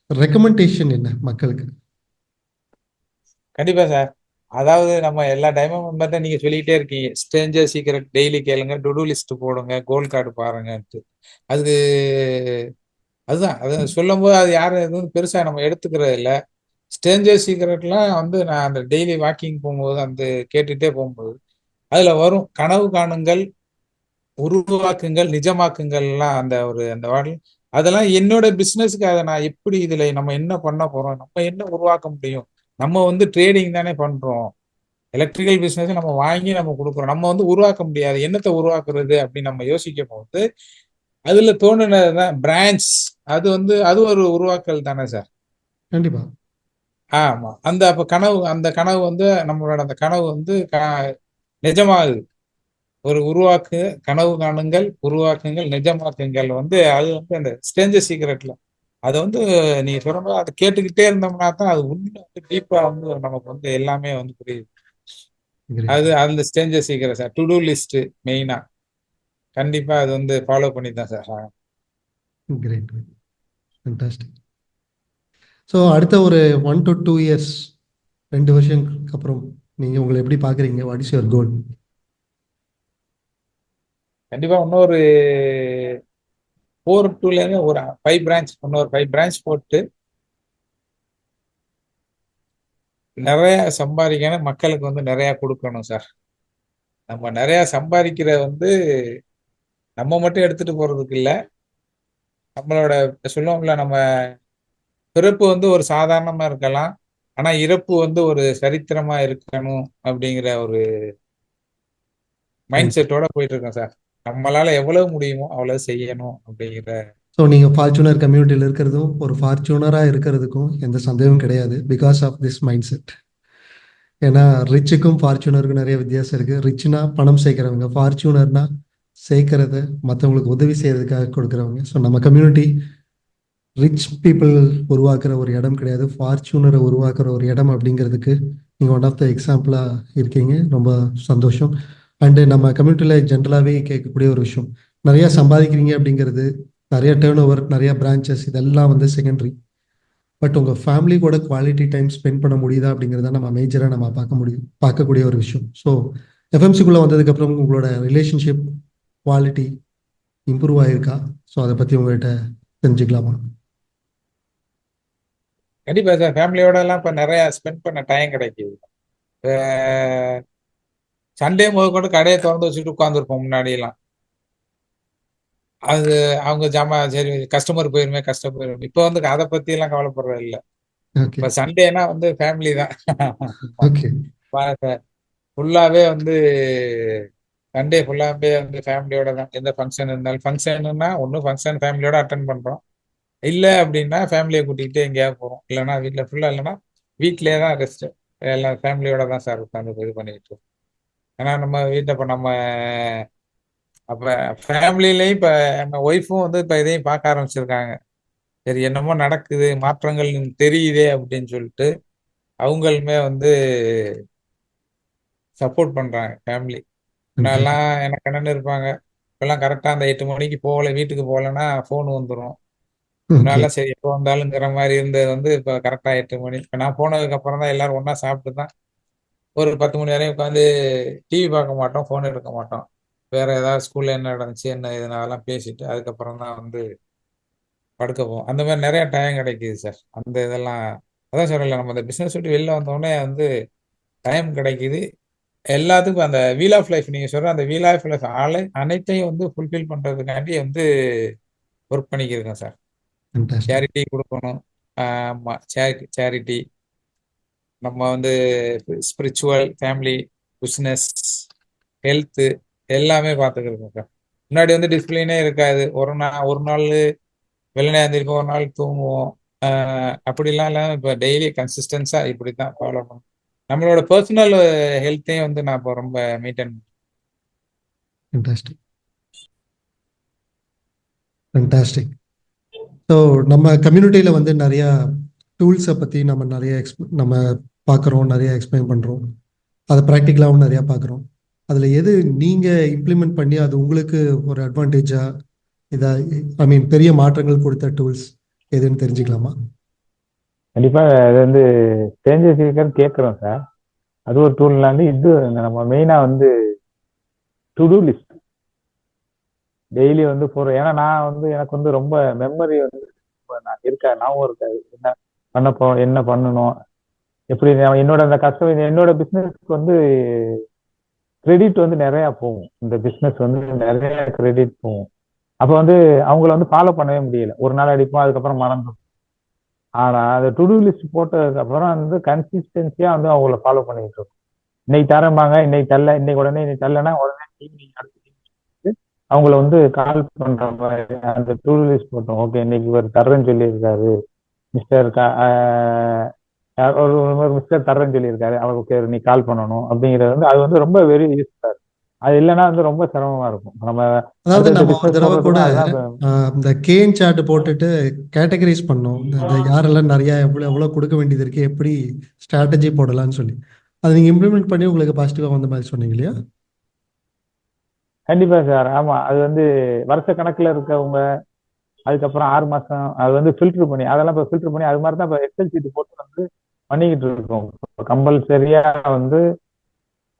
ரெக்கமெண்டேஷன் என்ன மக்களுக்கு? கண்டிப்பா சார். அதாவது நம்ம எல்லா டைமும் மட்டும் நீங்க சொல்லிக்கிட்டே இருக்கீங்க, ஸ்ட்ரேஞ்சர் சீக்ரெட் டெய்லி கேளுங்க, டு லிஸ்ட் போடுங்க, கோல் கார்டு பாருங்கன்ட்டு. அது அதுதான் அது சொல்லும் போது அது யாரும் எதுவும் பெருசா நம்ம எடுத்துக்கிறது இல்லை. ஸ்ட்ரேஞ்சர் சீக்ரெட்லாம் வந்து நான் அந்த டெய்லி வாக்கிங் போகும்போது அந்த கேட்டுட்டே போகும்போது அதுல வரும் கனவு காணுங்கள், உருவாக்குங்கள், நிஜமாக்குங்கள்லாம் அந்த ஒரு அந்த வார்த்தை. அதெல்லாம் என்னோட பிசினஸ்க்கு அதை நான் எப்படி இதுல நம்ம என்ன பண்ண போறோம், நம்ம என்ன உருவாக்க முடியும். நம்ம வந்து ட்ரேடிங் தானே பண்றோம். எலக்ட்ரிக்கல் பிசினஸ் நம்ம வாங்கி நம்ம கொடுக்குறோம். நம்ம வந்து உருவாக்க முடியாது. என்னத்தை உருவாக்குறது அப்படின்னு நம்ம யோசிக்கும் போது அதுல தோணுனதுதான் பிரான்ச். அது வந்து அது ஒரு உருவாக்கல் தானே சார். கண்டிப்பா. ஆமா. அப்ப அந்த கனவு வந்து நம்மளோட அந்த கனவு வந்து நிஜமாகுது. ஒரு கனவு காணுங்கள், உருவாக்குங்கள், நிஜமாக்குங்கள் வந்து அது வந்து அந்த ஸ்ட்ரேஞ்சர் சீக்ரெட்ல. அத வந்து நீங்க சொல்ற மாரி அத கேட்டுக்கிட்டே இருந்தோம்னா தான் அது உள்ள வந்து டீப்பா வந்து நமக்கு வந்து எல்லாமே வந்து புரியுது. கிரேட், அது அந்த stranger secret sir. To do list மெயினா. கண்டிப்பா அது வந்து ஃபாலோ பண்ணி தான் சார் ஆகணும். Great, fantastic. ஸோ அடுத்த ஒரு 1 to 2 இயர்ஸ் 2 வருஷங்களுக்கு அப்புறம் நீங்க உங்களை எப்படி பார்க்குறீங்க? What is your goal? கண்டிப்பா இன்னொரு 4 2லேருந்து ஒரு 5 பிரான்ச் இன்னொரு 5 பிரான்ச் போட்டு நெறைய சம்பாதிக்கணும். மக்களுக்கு வந்து நெறைய குடுக்கணும் சார். நம்ம நெறைய சம்பாதிக்கிற வந்து நம்ம மட்டும் எடுத்துட்டு போறதுக்கு இல்ல. நம்மளோட சொல்லுவோம்ல நம்ம பிறப்பு வந்து ஒரு சாதாரணமா இருக்கலாம். ஆனா இறப்பு வந்து ஒரு சரித்திரமா இருக்கணும் அப்படிங்கிற ஒரு மைண்ட் செட்டோட போயிட்டு இருக்கோம் சார். நம்மளால எவ்வளவு முடியுமோ அவ்வளவு செய்யணும் அப்படிங்கிற ஸோ நீங்கள் ஃபார்ச்சுனர் கம்யூனிட்டியில் இருக்கிறதும் ஒரு ஃபார்ச்சுனராக இருக்கிறதுக்கும் எந்த சந்தேகமும் கிடையாது. Because of this mindset. ஏன்னா ரிச்சுக்கும் ஃபார்ச்சுனருக்கும் நிறைய வித்தியாசம் இருக்குது. ரிச்னா பணம் சேர்க்குறவங்க, ஃபார்ச்சுனர்னா சேர்க்கறத மற்றவங்களுக்கு உதவி செய்யறதுக்காக கொடுக்குறவங்க. ஸோ நம்ம கம்யூனிட்டி ரிச் பீப்புள் உருவாக்குற ஒரு இடம் கிடையாது, ஃபார்ச்சுனரை உருவாக்குற ஒரு இடம் அப்படிங்கிறதுக்கு நீங்கள் ஒன் ஆஃப் த எக்ஸாம்பிளாக இருக்கீங்க. ரொம்ப சந்தோஷம். அண்டு நம்ம கம்யூனிட்டியில் ஜென்ரலாகவே கேட்கக்கூடிய ஒரு விஷயம், நிறையா சம்பாதிக்கிறீங்க அப்படிங்கிறது, நிறைய டேர்ன் ஓவர், நிறையா பிரான்ச்சஸ், இதெல்லாம் வந்து செகண்டரி. பட் உங்கள் ஃபேமிலி கூட குவாலிட்டி டைம் ஸ்பெண்ட் பண்ண முடியுதா அப்படிங்கிறத நம்ம மேஜராக நம்ம பார்க்கக்கூடிய ஒரு விஷயம். ஸோ எஃப்எம்சிக்குள்ளே வந்ததுக்கப்புறம் உங்களோட ரிலேஷன்ஷிப் குவாலிட்டி இம்ப்ரூவ் ஆகிருக்கா? ஸோ அதை பற்றி உங்கள்கிட்ட தெரிஞ்சுக்கலாமா? கண்டிப்பா சார். ஃபேமிலியோட எல்லாம் இப்ப நெறைய ஸ்பெண்ட் பண்ண டைம் கிடைக்குது. இப்ப சண்டே முதற்கொண்டு கடைய தொறந்து வச்சுட்டு உட்கார்ந்துருப்போம் முன்னாடியெல்லாம். அது அவங்க சரி கஸ்டமர் போயிருமே, போயிருமே. இப்ப வந்து அத பத்தி எல்லாம் கவலைப்படுறது இல்ல. ஓகே, இப்ப சண்டேனா வந்து ஃபேமிலி தான். ஓகே, ஃபுல்லாவே வந்து சண்டே ஃபுல்லாவே வந்து ஃபேமிலியோட தான். எந்த ஃபங்ஷன் இருந்தாலும் ஃபங்ஷன்னா ஒண்ணு ஃபங்ஷன் ஃபேமிலியோட அட்டெண்ட் பண்றோம். இல்ல அப்படின்னா ஃபேமிலிய கூட்டிக்கிட்டு எங்கேயாவது போறோம். இல்லன்னா வீட்ல ஃபுல்லா இல்லன்னா வீட்லயே தான் ரெஸ்ட். எல்லாம் ஃபேமிலியோட தான் சார் உட்கார்ந்து இது பண்ணிட்டு இருக்கோம். ஏன்னா நம்ம வீட்ல இப்ப நம்ம அப்ப ஃபேமிலிலயும் இப்ப நம்ம ஒய்ஃபும் வந்து இப்ப இதையும் பார்க்க ஆரம்பிச்சிருக்காங்க. சரி என்னமோ நடக்குது, மாற்றங்கள் தெரியுதே அப்படின்னு சொல்லிட்டு அவங்களுமே வந்து சப்போர்ட் பண்றாங்க ஃபேமிலி. முன்னாடிலாம் எனக்கு அண்ணன் இருப்பாங்க. இப்பெல்லாம் கரெக்டா அந்த 8 மணிக்கு வீட்டுக்கு போகலன்னா ஃபோன் வந்துரும். ஓகே, முன்னாடிலாம் சரி எப்போ வந்தாலுங்கிற மாரி இருந்தது வந்து இப்ப கரெக்டா 8 மணி. இப்ப நான் போனதுக்கு அப்புறம் தான் எல்லாரும் ஒண்ணா சாப்பிட்டு தான் ஒரு 10 மணி வரையும் உட்காந்து டிவி பார்க்க மாட்டோம், ஃபோன் எடுக்க மாட்டோம். வேற ஏதாவது ஸ்கூல்ல என்ன நடந்துச்சு, என்ன ஏதுன்னு அதெல்லாம் பேசிட்டு அதுக்கப்புறம் தான் வந்து படுக்க போவோம். அந்த மாரி நெறைய டைம் கிடைக்குது சார். அந்த இதெல்லாம் அதான் சொல்றேன்ல நம்ம இந்த பிசினஸ் விட்டு வெளில வந்தோனே வந்து டைம் கிடைக்குது. எல்லாத்துக்கும் அந்த வீல் ஆஃப் லைஃப் நீங்க சொல்ற அந்த வீல் ஆஃப் லைஃப் அனைத்தையும் வந்து ஃபுல்ஃபில் பண்றதுக்காண்டி வந்து ஒர்க் பண்ணிக்கிருக்கேன் சார். ஃபேன்டாஸ்டிக். சேரிட்டி குடுக்கணும். ஆமா. சேரிட்டி நம்ம வந்து ஸ்பிரிச்சுவல், ஃபேமிலி, பிசினஸ், ஹெல்த் எல்லாமே பார்த்துக்கிருக்கோம் சார். முன்னாடி வந்து டிசிப்ளினே இருக்காது. ஒரு நாள் வெள்ளனையா எந்திரிப்போம், ஒரு நாள் தூங்குவோம். அ அப்படிலாம் இல்லாம இப்ப டெய்லி கன்சிஸ்டன்ஸா இப்படித்தான் ஃபாலோ பண்ணணும். நம்மளோட பெர்சனல் ஹெல்த்தையும் வந்து நான் இப்ப ரொம்ப மெயின்டெயின் ஃபேன்டாஸ்டிக், ஃபேன்டாஸ்டிக். ஸோ நம்ம கம்யூனிட்டியில் வந்து நிறையா டூல்ஸை பற்றி நம்ம நிறைய நம்ம பார்க்குறோம், நிறைய எக்ஸ்பிளைன் பண்ணுறோம். அதை ப்ராக்டிக்கலாகவும் நிறையா பார்க்குறோம். அதில் எது நீங்கள் இம்ப்ளிமெண்ட் பண்ணி அது உங்களுக்கு ஒரு அட்வான்டேஜாக இதா, ஐ மீன் பெரிய மாற்றங்கள் கொடுத்த டூல்ஸ் எதுன்னு தெரிஞ்சுக்கலாமா? கண்டிப்பா அது வந்து சேஞ்சஸ் இருக்கான்னு கேட்குறோம் சார். அது ஒரு டூல்ல இது நம்ம மெயினா வந்து டு டூ லிஸ்ட் டெய்லி வந்து போறோம். ஏன்னா நான் வந்து எனக்கு வந்து ரொம்ப மெமரி வந்து நான் ஞாபகம் இருக்காது. என்ன என்ன பண்ணணும், எப்படி என்னோட அந்த என்னோட பிசினஸ்க்கு வந்து கிரெடிட் வந்து நிறைய போகும். இந்த பிசினஸ் வந்து நிறைய கிரெடிட் போகும். அப்ப வந்து அவங்கள வந்து ஃபாலோ பண்ணவே முடியல. ஒரு நாள் அடிப்போம், அதுக்கப்புறம் மறந்துடும். ஆனா அந்த டு டூ லிஸ்ட் போட்டதுக்கு அப்புறம் வந்து கன்சிஸ்டன்சியா வந்து அவங்கள ஃபாலோ பண்ணிட்டு இருக்கோம். இன்னைக்கு தரம்பாங்க, இன்னைக்கு தரல, இன்னைக்கு தரலன்னா உடனே ஈவினிங் அடுத்து அவங்கள வந்து கால் பண்ற மாதிரி அந்த டூ லிஸ்ட் போட்டோம். ஓகே இன்னைக்கு இவர் தர்றேன்னு சொல்லியிருக்காரு மிஸ்டர் ஒரு மிஸ்டர் தர்றேன்னு சொல்லியிருக்காரு, அவருக்கு நீ கால் பண்ணணும் அப்படிங்கிறது வந்து அது வந்து ரொம்ப வெரி யூஸ்ஃபுல்லா இருக்கு. அது இல்லைன்னா வந்து ரொம்ப சிரமமா இருக்கும். நம்ம அதாவது அடுத்தடுத்த நம்ம ஒரு பிசினஸ் தடவை கூட போடுறதுக்கும் அதுதான் இந்த கேன் சார்ட் போட்டுட்டு கேட்டகரைஸ் பண்ணோம். இந்த யாரெல்லாம் நிறைய எவ்வளோ எவ்வளோ கொடுக்க வேண்டியது இருக்கு, எப்படி ஸ்ட்ராட்டஜி போடலாம்னு சொல்லி அதை நீங்க இம்ப்ளிமெண்ட் பண்ணி உங்களுக்கு பாசிட்டிவா வந்த மாதிரி சொன்னீங்க இல்லையா? கண்டிப்பா சார். ஆமா, அது வந்து வருஷ கணக்குல இருக்கவங்க, அதுக்கப்புறம் 6 மாசம் அது வந்து ஃபில்டர் பண்ணி அதெல்லாம் இப்போ ஃபில்டர் பண்ணி அது மாதிரி தான் இப்போ எக்ஸல் சீட் போட்டு வந்து பண்ணிக்கிட்டு இருக்கோம். கம்பல்சரியா வந்து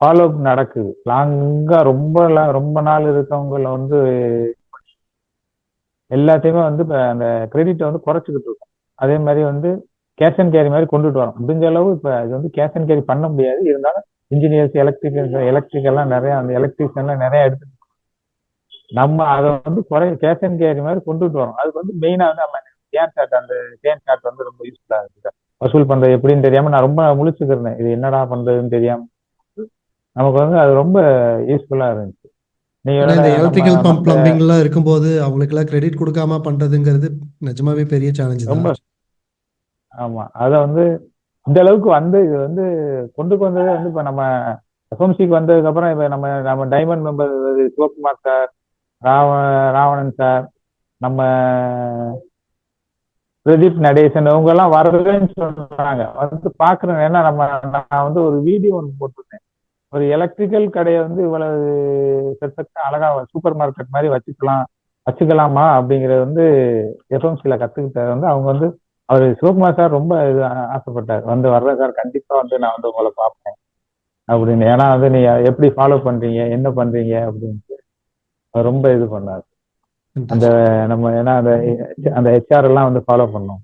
ஃபாலோ அப் நடக்குது. லாங்கா ரொம்ப நாள் இருக்கவங்கள வந்து எல்லாத்தையுமே வந்து இப்போ அந்த கிரெடிட்டை வந்து குறைச்சிக்கிட்டு இருக்கோம். அதே மாதிரி வந்து கேஷ் அண்ட் கேரி மாதிரி கொண்டுட்டு வரோம். முடிஞ்ச அளவு இப்போ இது வந்து கேஷ் அண்ட் கேரி பண்ண முடியாது, இருந்தாலும் இன்ஜினியர்ஸ் எலக்ட்ரிக்கெல்லாம் நிறைய அந்த எலக்ட்ரிஷியன்லாம் நிறைய எடுத்து நம்ம அதை வந்து கேஷ் அண்ட் கேரி மாதிரி கொண்டுட்டு வரோம். அதுக்கு வந்து மெயினா வந்து நம்ம கேன் சார்ட் வந்து ரொம்ப யூஸ்ஃபுல்லா இருக்கு. வசூல் பண்றது எப்படின்னு தெரியாம நான் ரொம்ப முழிச்சுக்கிறேன், இது என்னடா பண்றதுன்னு தெரியாம. நமக்கு வந்து அது ரொம்ப யூஸ்ஃபுல்லா இருந்துச்சு. நீங்க ஆனா இந்த நம்ம எலக்ட்ரிக்கல் பம்ப் மத்த பிளம்பிங் எல்லாம் இருக்கும்போது அவங்களுக்கு எல்லாம் கிரெடிட் கொடுக்காம பண்றதுங்கிறது நிஜமாவே பெரிய சேலஞ்சு தான். ரொம்ப ஆமா, அதை வந்து இந்த அளவுக்கு வந்து இது வந்து கொண்டு வந்ததே வந்து இப்ப நம்ம எஃப்எம்சிக்கு வந்ததுக்கு அப்புறம் இப்ப நம்ம நம்ம diamond member Sivakumar sir, Ravanan sir, நம்ம பிரதீப் நடேசன் இவங்க எல்லாம் வரலன்னு சொல்றாங்க. வந்து பாக்குறேன். ஏன்னா நான் வந்து ஒரு வீடியோ ஒன்று போட்டிருந்தேன். ஒரு எலக்ட்ரிக்கல் கடையை வந்து இவ்வளவு பெர்ஃபெக்டா அழகா சூப்பர் மார்க்கெட் மாதிரி வச்சுக்கலாமா அப்படிங்கறது வந்து எஃப்எம்சில கத்துக்கிட்டது வந்து அவங்க வந்து அவர் சிவகுமார் சார் ரொம்ப இது ஆசைப்பட்டார். வந்து வர்ற சார் கண்டிப்பா வந்து நான் வந்து உங்களை பார்ப்பேன் அப்படின்னு. ஏன்னா வந்து நீங்க எப்படி ஃபாலோ பண்றீங்க, என்ன பண்றீங்க அப்படின்ட்டு அவர் ரொம்ப இது பண்ணார். அந்த நம்ம ஏன்னா அந்த ஹெச்ஆர் எல்லாம் வந்து ஃபாலோ பண்ணோம்.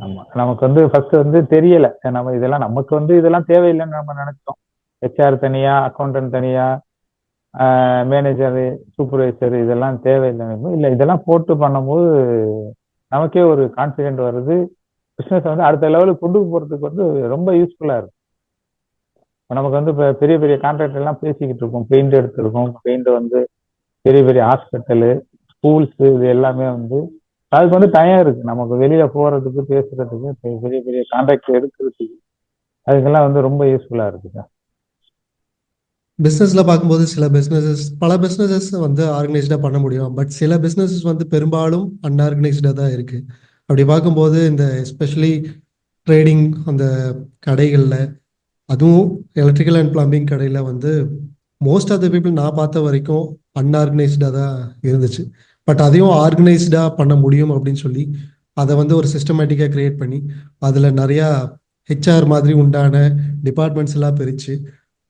ஆமா, நமக்கு வந்து ஃபர்ஸ்ட் வந்து தெரியல, நம்ம இதெல்லாம் நமக்கு வந்து இதெல்லாம் தேவையில்லைன்னு நம்ம நினைச்சோம். ஹெச்ஆர் தனியா, அக்கௌண்டன்ட் தனியா, மேனேஜர், சூப்பர்வைசர் இதெல்லாம் தேவையில்லை. இல்லை, இதெல்லாம் போட்டு பண்ணும்போது நமக்கே ஒரு கான்ஃபிடென்ட் வருது. பிஸ்னஸ் வந்து அடுத்த லெவலுக்கு கொண்டு போறதுக்கு வந்து ரொம்ப யூஸ்ஃபுல்லா இருக்கும். நமக்கு வந்து இப்போ பெரிய பெரிய கான்ட்ராக்ட் எல்லாம் பேசிக்கிட்டு இருக்கோம். பெயிண்ட் எடுத்திருக்கோம். பெயிண்ட் வந்து பெரிய பெரிய ஹாஸ்பிட்டலு, ஸ்கூல்ஸ் இது எல்லாமே வந்து அதுக்கு வந்து டைம் இருக்கு. நமக்கு வெளியில போறதுக்கு, பேசுறதுக்கு, பெரிய பெரிய கான்ட்ராக்ட் எடுக்கிறதுக்கு அதுக்கெல்லாம் வந்து ரொம்ப யூஸ்ஃபுல்லா இருக்கு. பிஸ்னஸ்ல பார்க்கும்போது பல பிஸ்னஸஸ் வந்து ஆர்கனைஸ்டா பண்ண முடியும். பட் சில பிஸ்னஸஸ் வந்து பெரும்பாலும் அன்ஆர்கனைஸ்டா தான் இருக்கு. அப்படி பார்க்கும்போது இந்த எஸ்பெஷலி ட்ரேடிங் அந்த கடைகளில், அதுவும் எலக்ட்ரிக்கல் அண்ட் பிளம்பிங் கடையில் வந்து மோஸ்ட் ஆஃப் த பீப்புள் நான் பார்த்த வரைக்கும் அன்ஆர்கனைஸ்டாக தான் இருந்துச்சு. பட் அதையும் ஆர்கனைஸ்டாக பண்ண முடியும் அப்படின்னு சொல்லி அதை வந்து ஒரு சிஸ்டமேட்டிக்காக கிரியேட் பண்ணி அதில் நிறையா ஹெச்ஆர் மாதிரி உண்டான டிபார்ட்மெண்ட்ஸ் எல்லாம் பிரித்து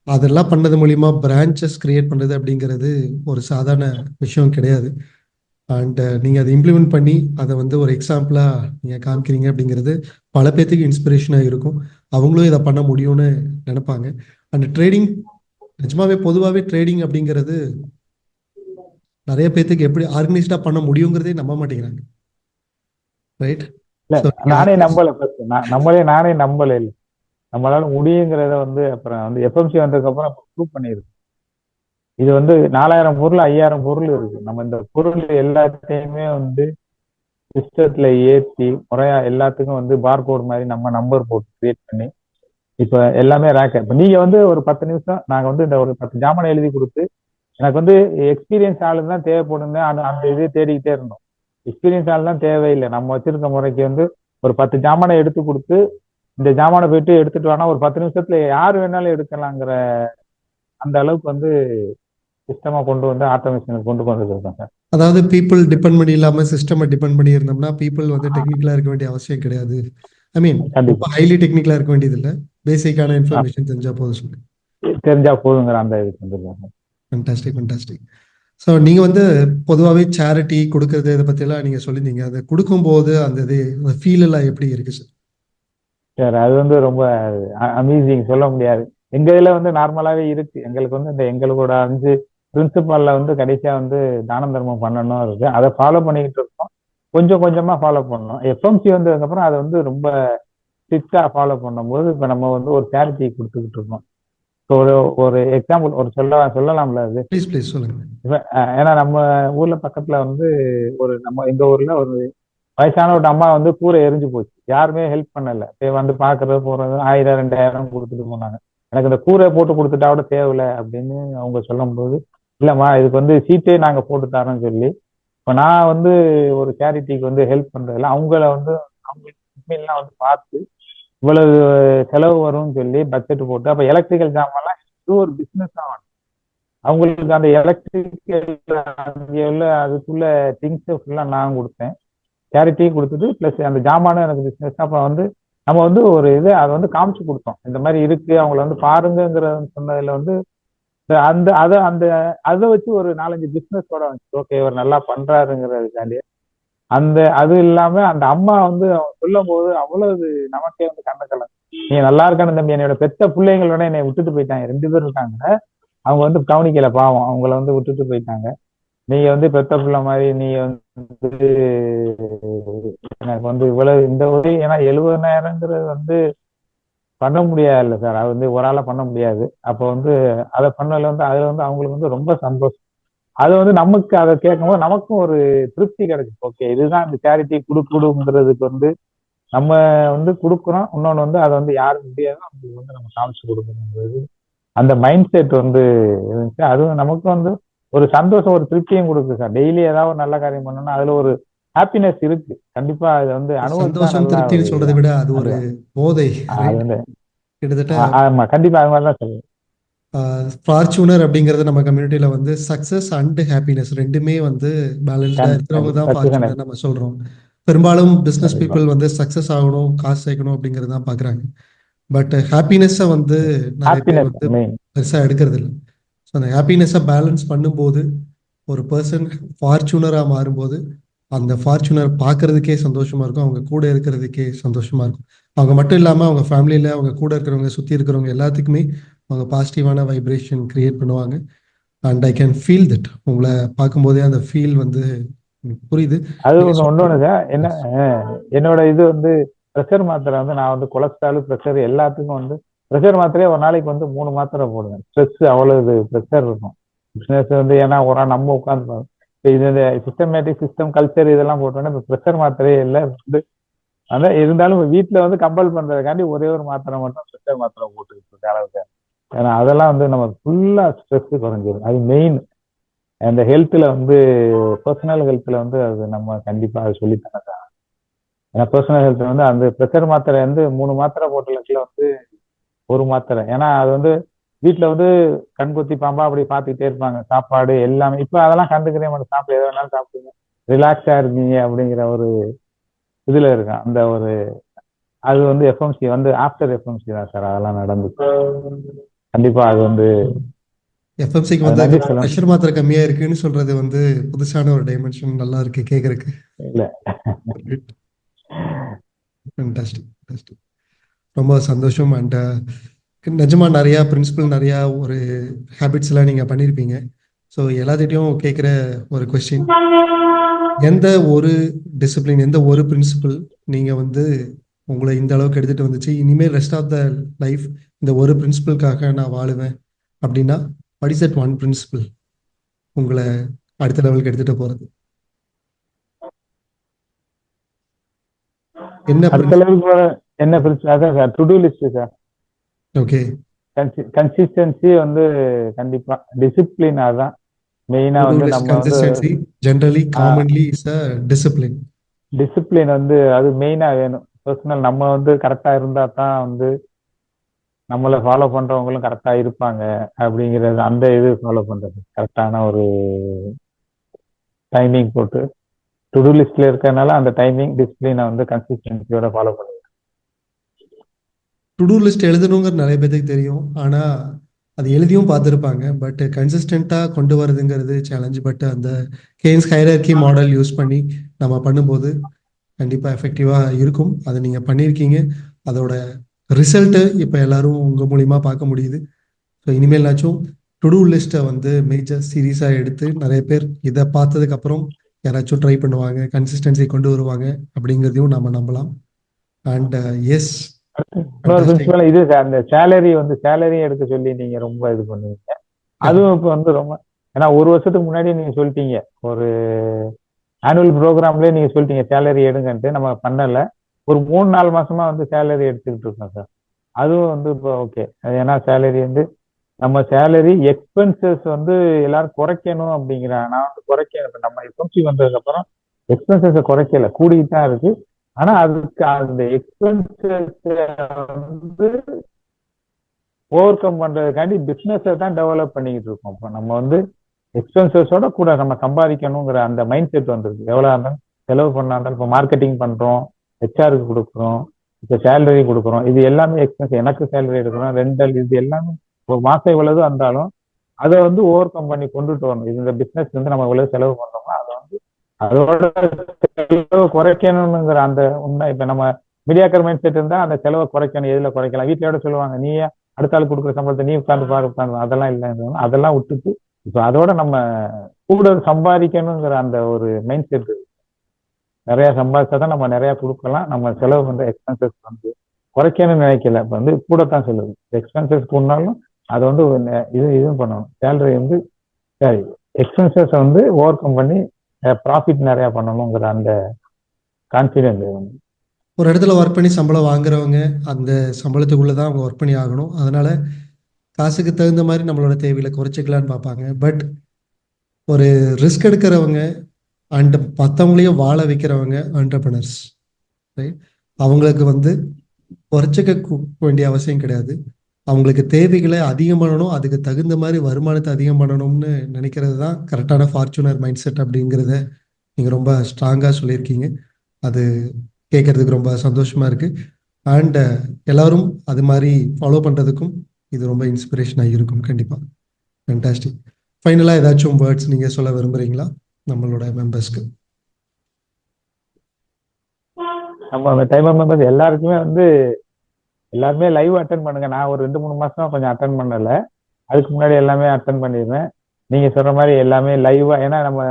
அதெல்லாம் பண்ணது மூலிமா பிரான்ச்சஸ் கிரியேட் பண்ணுறது அப்படிங்கிறது ஒரு சாதாரண விஷயம் கிடையாது. அண்ட் நீங்கள் அதை இம்ப்ளிமெண்ட் பண்ணி அதை வந்து ஒரு எக்ஸாம்பிளாக நீங்கள் காமிக்கிறீங்க அப்படிங்கிறது பல பேர்த்துக்கு இன்ஸ்பிரேஷனாக இருக்கும். அவங்களும் இதை பண்ண முடியும்னு நினைப்பாங்க. அண்ட் ட்ரேடிங் நிஜமாவே பொதுவாகவே ட்ரேடிங் அப்படிங்கிறது நிறைய பேர்த்துக்கு எப்படி ஆர்கனைஸ்டாக பண்ண முடியுங்கிறதே நம்ப மாட்டேங்கிறாங்க. ரைட்? நானே நம்பலை ஃபர்ஸ்ட். நானே நம்பலை. இல்லை, நம்மளால முடியுங்கிறத வந்து அப்புறம் வந்து எஃப்எம்சி வந்ததுக்கு அப்புறம் ப்ரூவ் பண்ணியிருக்கு. இது வந்து 4000 பொருள் 5000 பொருள் இருக்கு. நம்ம இந்த பொருள் எல்லாத்தையுமே வந்து சிஸ்டத்துல ஏற்றி முறையா எல்லாத்துக்கும் வந்து பார்கோட் மாதிரி நம்ம நம்பர் போட்டு கிரியேட் பண்ணி இப்ப எல்லாமே ரேக். இப்ப நீங்க வந்து ஒரு 10 நிமிஷம் நாங்க வந்து இந்த ஒரு 10 ஜாமான் எழுதி கொடுத்து எனக்கு வந்து எக்ஸ்பீரியன்ஸ் ஆளு தான் தேவைப்படுங்க. அந்த இதே தேடிக்கிட்டே இருந்தோம். எக்ஸ்பீரியன்ஸ் ஆள் தான் தேவையில்லை. நம்ம வச்சிருக்க முறைக்கு வந்து ஒரு 10 ஜாமானை எடுத்து கொடுத்து இந்த ஜாமானை போயிட்டு எடுத்துட்டு வானா ஒரு 10 நிமிஷத்துல யாரு வேணாலும் எடுக்கலாங்கிற அந்த அளவுக்கு வந்து சிஸ்டமா கொண்டு வந்து ஆட்டோமேஷன் கொண்டு வந்துருக்கோம் சார். அதாவது பீப்புள் டிபெண்ட் பண்ணி இல்லாம சிஸ்டமை டிபெண்ட் பண்ணி இருந்தோம்னா பீப்புள் வந்து டெக்னிக்கலா இருக்க வேண்டிய அவசியம் கிடையாது. ஐ மீன் ரொம்ப ஹைலி டெக்னிக்கலா இருக்க வேண்டியது இல்லை, பேசிக்கான இன்ஃபர்மேஷன் தெரிஞ்சா போதும் சொல்லி தெரிஞ்சா போதுங்கிற அந்த இதுக்கு வந்துருக்காங்க. ஃபண்டாஸ்டிக். ஸோ நீங்கள் வந்து பொதுவாகவே சேரிட்டி கொடுக்கறது இதை பற்றியெல்லாம் நீங்கள் சொல்லியிருந்தீங்க. அதை கொடுக்கும்போது அந்த ஃபீல் எல்லாம் எப்படி இருக்கு சார்? சார் அது வந்து ரொம்ப அமேசிங், சொல்ல முடியாது. எங்க இதுல வந்து நார்மலாவே இருக்கு. எங்களுக்கு வந்து இந்த எங்களோட 5 பிரின்சிபால்ல வந்து கடைசியா வந்து தானம் தர்மம் பண்ணணும் இருக்கு. அதை ஃபாலோ பண்ணிக்கிட்டு இருக்கோம். கொஞ்சம் கொஞ்சமா ஃபாலோ பண்ணோம். எஃப்எம்சி வந்ததுக்கு அப்புறம் அதை வந்து ரொம்ப ஸ்ட்ரிக்டா ஃபாலோ பண்ணும்போது இப்ப நம்ம வந்து ஒரு சேரிட்டி கொடுத்துக்கிட்டு இருக்கோம். ஒரு எக்ஸாம்பிள் ஒரு சொல்லலாம்ல அது? ப்ளீஸ் சொல்லுங்க. ஏன்னா நம்ம ஊர்ல பக்கத்துல வந்து எங்க ஊர்ல ஒரு வயசான ஒரு அம்மா வந்து கூரை எரிஞ்சு போச்சு. யாருமே ஹெல்ப் பண்ணல. வந்து பாக்குறது போறது 1000 2000 கொடுத்துட்டு போனாங்க. எனக்கு இந்த கூரை போட்டு கொடுத்துட்டா கூட தேவையில்ல அப்படின்னு அவங்க சொல்லும் போது, இல்லம்மா இதுக்கு வந்து சீட்டே நாங்க போட்டு தரோம்னு சொல்லி, இப்ப நான் வந்து ஒரு சேரிட்டிக்கு வந்து ஹெல்ப் பண்றதுல அவங்கள வந்து அவங்களுக்கு உண்மையெல்லாம் வந்து பார்த்து இவ்வளவு செலவு வரும்னு சொல்லி பட்ஜெட் போட்டு, அப்ப எலக்ட்ரிக்கல் ஜாமான்லாம் இது ஒரு பிசினஸ் ஆகணும். அவங்களுக்கு அந்த எலக்ட்ரிக்கல் அதுக்குள்ள திங்ஸ் ஃபுல்லா நான் கொடுத்தேன். சேரிட்டியும் கொடுத்துட்டு பிளஸ் அந்த ஜாமானும் எனக்கு பிசினஸ். அப்ப வந்து நம்ம வந்து ஒரு இது அதை வந்து காமிச்சு கொடுத்தோம். இந்த மாதிரி இருக்கு, அவங்கள வந்து பாருங்கிற சொன்னதுல வந்து அதை வச்சு ஒரு 4-5 பிசினஸோட வந்துச்சு. ஓகே, இவர் நல்லா பண்றாருங்கிறதுக்காண்டி அது இல்லாம அந்த அம்மா வந்து அவங்க சொல்லும் போது அவ்வளவு நமக்கே வந்து கண்ணக்கலம். நீ நல்லா இருக்கானு தம்பி, என்னோட பெத்த பிள்ளைங்களோட என்னை விட்டுட்டு போயிட்டாங்க. 2 பேர் இருக்காங்க, அவங்க வந்து கவனிக்கல பாவம், அவங்கள வந்து விட்டுட்டு போயிட்டாங்க. நீங்க வந்து பெத்த பிள்ளை மாதிரி நீ வந்து எனக்கு வந்து இவ்வளவு இந்த ஒரு ஏன்னா 70,000ங்கிறது வந்து பண்ண முடியாது சார். அது வந்து ஒரு ஆளா பண்ண முடியாது. அப்போ வந்து அதை பண்ணல வந்து அதுல வந்து அவங்களுக்கு வந்து ரொம்ப சந்தோஷம். அது வந்து நமக்கு அதை கேட்கும்போது நமக்கும் ஒரு திருப்தி கிடைக்கும். ஓகே, இதுதான் இந்த சேரிட்டி கொடுக்குறதுக்கு வந்து நம்ம வந்து கொடுக்குறோம். இன்னொன்னு வந்து அதை வந்து யாரும் முடியாது, அவங்களுக்கு வந்து நம்ம காமிச்சு கொடுக்கணுங்கிறது அந்த மைண்ட் செட் வந்து இருந்துச்சு. அதுவும் நமக்கு வந்து ஒரு சந்தோஷம், ஒரு திருப்தியும் கொடுக்குது சார். டெய்லி ஏதாவது ஒரு நல்ல காரியம் பண்ணணும்னா அதுல ஒரு ஹாப்பினஸ் இருக்கு. கண்டிப்பா அது வந்து அனுபவிச்சா சந்தோஷம் நல்லா திருப்தின்னு சொல்றதை விட அது ஒரு போதை, அது ரைட்? வந்து கிட்டத்தட்ட ஆமா, கண்டிப்பா அது மாதிரிதான் சொல்லுவேன். ஃபார்ச்சுனர் அப்படிங்கிறது நம்ம கம்யூனிட்டியில வந்து சக்சஸ் அண்ட் ஹாப்பினஸ் ரெண்டுமே வந்து பேலன்ஸ்டா இருக்கிறவங்க தான் ஃபார்ச்சுனர் நம்ம சொல்றோம். பெரும்பாலும் பிசினஸ் கண்டிப்பா. பீப்புள் வந்து சக்சஸ் ஆகணும், காசு சேர்க்கணும் அப்படிங்கிறது தான் பாக்குறாங்க. பட் ஹாப்பினஸை வந்து நிறைய பேர் ஹாப்பினஸ் வந்து மெயின். பெருசா எடுக்கிறது இல்லை. ஸோ அந்த ஹாப்பினஸை பேலன்ஸ் பண்ணும்போது ஒரு பர்சன் ஃபார்ச்சுனரா மாறும்போது அந்த ஃபார்ச்சுனர் பார்க்கறதுக்கே சந்தோஷமா இருக்கும், அவங்க கூட இருக்கிறதுக்கே சந்தோஷமா இருக்கும். அவங்க மட்டும் இல்லாம அவங்க ஃபேமிலியில அவங்க கூட இருக்கிறவங்க சுத்தி இருக்கிறவங்க எல்லாத்துக்குமே அவங்க பாசிட்டிவான வைப்ரேஷன் கிரியேட் பண்ணுவாங்க. And I can feel that. உங்களை பார்க்கும்போதே அந்த ஃபீல் வந்து எனக்கு புரியுது. அது நீங்க ஒண்ணு சார். என்ன என்னோட இது வந்து ப்ரெஷர் மாத்திரை வந்து நான் வந்து கொலஸ்ட்ரால் ப்ரெஷர் எல்லாத்துக்கும் வந்து ப்ரெஷர் மாத்திரையே ஒரு நாளைக்கு வந்து 3 மாத்திரை போடுவேன். ஸ்ட்ரெஸ் அவ்வளவு ப்ரெஷர் இருக்கும். பிசினஸ் வந்து ஏன்னா ஒரு நாள் நம்ம உட்காந்து இது இந்த சிஸ்டமேட்டிக் சிஸ்டம் கல்ச்சர் இதெல்லாம் போட்டோன்னா இப்போ ப்ரெஷர் மாத்திரையே இல்லை வந்து. அதான் இருந்தாலும் வீட்டுல வந்து கம்பல் பண்றதுக்காண்டி ஒரே ஒரு மாத்திரை மட்டும் ப்ரெஷர் மாத்திரை போட்டுக்கிட்டு இருக்க அளவுக்கு. ஏன்னா அதெல்லாம் வந்து நம்ம ஃபுல்லா ஸ்ட்ரெஸ் குறைஞ்சிடும். அது மெயின். அந்த ஹெல்த்ல வந்து பர்சனல் ஹெல்த்ல வந்து அது நம்ம கண்டிப்பா அது சொல்லித்தானே சார். ஏன்னா பர்சனல் ஹெல்த் வந்து அந்த ப்ரெஷர் மாத்திரை வந்து 3 மாத்திரை போட்டல வந்து ஒரு மாத்திரை. ஏன்னா அது வந்து வீட்டுல வந்து கண்கொத்தி பாம்பா அப்படி பார்த்துக்கிட்டே இருப்பாங்க. சாப்பாடு எல்லாமே இப்ப அதெல்லாம் கண்டுக்கிறே மாட்டேன். சாப்பிட எதை வேணாலும் சாப்பிடுங்க, ரிலாக்ஸா இருக்கீங்க அப்படிங்கிற ஒரு இதுல இருக்கான். அந்த ஒரு அது வந்து எஃப்எம்சி வந்து ஆஃப்டர் எஃப்எம்சி தான் சார் அதெல்லாம் நடந்துச்சு. கண்டிப்பா அது வந்து எஃப்எம்சிக்கு வந்து ப்ரெஷர் மாத்திரை கம்மியா இருக்குன்னு சொல்றது வந்து புதுசான ஒரு டைமென்ஷன். நல்லா இருக்கு கேட்கறதுக்கு. இல்ல ஃபேண்டாஸ்டிக். ரொம்ப சந்தோஷம். அண்ட் நிஜமா நிறைய பிரின்சிபல் நிறைய ஒரு ஹேபிட்ஸ் எல்லாம் நீங்க பண்ணியிருப்பீங்க. ஸோ எல்லாத்திட்டையும் கேட்குற ஒரு கொஸ்டின், எந்த ஒரு டிசிப்ளின், எந்த ஒரு பிரின்சிபல் நீங்க வந்து உங்களை இந்த அளவுக்கு எடுத்துட்டு வந்துச்சு, இனிமேல் ரெஸ்ட் ஆஃப் த லைஃப் இந்த ஒரு பிரின்சிபலுக்காக நான் வாழுவேன் அப்படின்னா what is that one principal உங்களை அடுத்த லெவலுக்கு எடுத்துட்டு போறது? என்ன அடுத்த லெவலுக்கு என்ன பிரின்சிபல்? அதான் sir, to do list sir. Okay, consistency வந்து கண்டிப்பா டிசிப்ளின். அதுதான் மெயினா வந்து நம்ம consistency generally commonly is a discipline. Discipline வந்து அது மெயினா வேணும். பர்சனல் நம்ம வந்து கரெக்டா இருந்தா தான் வந்து நம்மளை ஃபாலோ பண்றவங்களும் கரெக்டா இருப்பாங்க அப்படிங்கிறது. அந்த இது ஃபாலோ பண்றது கரெக்டான ஒரு டைமிங் போட்டு டு டூ லிஸ்ட்ல இருக்கறனால அந்த டைமிங் டிசிப்ளினை வந்து கன்சிஸ்டன்சியோட ஃபாலோ பண்ணுங்க. டு டூ லிஸ்ட் எழுதணுங்கிறது நிறைய பேருக்கு தெரியும், ஆனா அது எழுதியும் பார்த்துருப்பாங்க. பட் கன்சிஸ்டண்டா கொண்டு வரதுங்கிறது சேலஞ்ச். பட் அந்த கேன்ஸ் ஹைரார்கி மாடல் யூஸ் பண்ணி நம்ம பண்ணும்போது கண்டிப்பா எஃபெக்டிவா இருக்கும். அதை நீங்க பண்ணியிருக்கீங்க. அதோட ரிசல்ட்டு இப்போ எல்லாரும் உங்க மூலியமா பார்க்க முடியுது. ஸோ இனிமேல்னாச்சும் டு டூ லிஸ்ட்டை வந்து மேஜர் சீரியஸாக எடுத்து நிறைய பேர் இதை பார்த்ததுக்கு அப்புறம் யாராச்சும் ட்ரை பண்ணுவாங்க, கன்சிஸ்டன்சி கொண்டு வருவாங்க அப்படிங்கிறதையும் நம்ம நம்பலாம். அண்ட் எஸ், இன்னொரு பிரின்சிபல் இது அந்த சேலரி எடுக்க சொல்லி நீங்க ரொம்ப இது பண்ணுவீங்க. அதுவும் இப்போ வந்து ரொம்ப, ஏன்னா ஒரு வருஷத்துக்கு முன்னாடி நீங்க சொல்லிட்டீங்க, ஒரு ஆனுவல் ப்ரோக்ராம்லயே நீங்க சொல்லிட்டீங்க சேலரி எடுங்கன்ட்டு. நம்ம பண்ணல. ஒரு 3-4 மாசமா வந்து சேலரி எடுத்துக்கிட்டு இருக்கோம் சார். அதுவும் வந்து இப்போ ஓகே. ஏன்னா சேலரி வந்து நம்ம சேலரி எக்ஸ்பென்சஸ் வந்து எல்லாரும் குறைக்கணும் அப்படிங்கிறாங்க. நான் வந்து குறைக்க நம்ம எஃப்எம்சி வந்ததுக்கு அப்புறம் எக்ஸ்பென்சஸை குறைக்கல, கூடிட்டு தான் இருக்கு. ஆனா அதுக்கு அந்த எக்ஸ்பென்சஸ் வந்து ஓவர் கம் பண்றதுக்காண்டி பிசினஸை தான் டெவலப் பண்ணிக்கிட்டு இருக்கோம். இப்போ நம்ம வந்து எக்ஸ்பென்சஸோட கூட நம்ம சம்பாதிக்கணுங்கிற அந்த மைண்ட் செட் வந்துருக்கு. எவ்வளோ இருந்தாலும் செலவு பண்ணா இருந்தாலும் இப்போ மார்க்கெட்டிங் பண்றோம், ஹெச்ஆருக்கு கொடுக்குறோம், இப்போ சேலரி கொடுக்குறோம். இது எல்லாமே எக்ஸ்பென்ஸ். எனக்கு சேலரி எடுக்கிறோம், ரெண்டல், இது எல்லாமே ஒரு மாசம் இவ்வளவு இருந்தாலும் அதை வந்து ஓவர் கம் பண்ணி கொண்டுட்டு வரணும். இந்த பிசினஸ் வந்து நம்ம இவ்வளவு செலவு பண்றோம்னா அதை வந்து அதோட செலவு குறைக்கணுங்கிற அந்த உண்மை. இப்ப நம்ம மீடியாக்கர் மைண்ட் செட் இருந்தா அந்த செலவை குறைக்கணும். எதுல குறைக்கலாம்? வீட்லயோட சொல்லுவாங்க, நீ அடுத்த ஆள் கொடுக்குற சம்பளத்தை நீ உட்காந்து உட்காந்து அதெல்லாம் இல்லை. அதெல்லாம் விட்டுட்டு இப்ப அதோட நம்ம கூட சம்பாதிக்கணுங்கிற அந்த ஒரு மைண்ட் செட். நிறைய சம்பாதிச்சாதான் நம்ம நிறைய கொடுக்கலாம். நம்ம செலவு பண்ற எக்ஸ்பென்சஸ் வந்து குறைக்கணும்னு நினைக்கல. இப்ப வந்து கூடத்தான் சொல்லுது. எக்ஸ்பென்சஸ் போனாலும் அதை வந்து இதுவும் பண்ணணும். சேலரி வந்து சரி, எக்ஸ்பென்சஸ் வந்து ஓவர் கம் பண்ணி ப்ராஃபிட் நிறைய பண்ணணுங்கிற அந்த கான்ஃபிடென்ட் வந்து ஒரு இடத்துல ஒர்க் பண்ணி சம்பளம் வாங்குறவங்க அந்த சம்பளத்துக்குள்ளே தான் அவங்க ஒர்க் பண்ணி ஆகணும். அதனால காசுக்கு தகுந்த மாதிரி நம்மளோட தேவைகளை குறைச்சிக்கலான்னு பார்ப்பாங்க. பட் ஒரு ரிஸ்க் எடுக்கிறவங்க அண்ட் மற்றவங்களையும் வாழ வைக்கிறவங்க என்டர்பிரனர்ஸ், ரைட்? அவங்களுக்கு வந்து குறைச்சிக்க வேண்டிய அவசியம் கிடையாது. அவங்களுக்கு தேவைகளை அதிகம் பண்ணணும், அதுக்கு தகுந்த மாதிரி வருமானத்தை அதிகம் பண்ணணும்னு நினைக்கிறது தான் கரெக்டான ஃபார்ச்சுனர் மைண்ட் செட் அப்படிங்கிறத நீங்கள் ரொம்ப ஸ்ட்ராங்காக சொல்லியிருக்கீங்க. அது கேட்கறதுக்கு ரொம்ப சந்தோஷமா இருக்கு. அண்ட் எல்லாரும் அது மாதிரி ஃபாலோ பண்ணுறதுக்கும் இது ரொம்ப இன்ஸ்பிரேஷனாக இருக்கும். கண்டிப்பாக ஃபேண்டாஸ்டிக். ஃபைனலாக ஏதாச்சும் வேர்ட்ஸ் நீங்கள் சொல்ல விரும்புகிறீங்களா நம்மளோட மெம்பர்ஸ்க்கு? நம்ம டைம் மெம்பர்ஸ் எல்லாருக்குமே வந்து எல்லாருமே லைவ் அட்டன் பண்ணுங்க. நான் ஒரு 2-3 மாசமா கொஞ்சம் அட்டன் பண்ணல. அதுக்கு முன்னாடி எல்லாமே அட்டன் பண்ணிடுவேன். நீங்க சொல்ற மாதிரி எல்லாமே லைவா. ஏன்னா நம்ம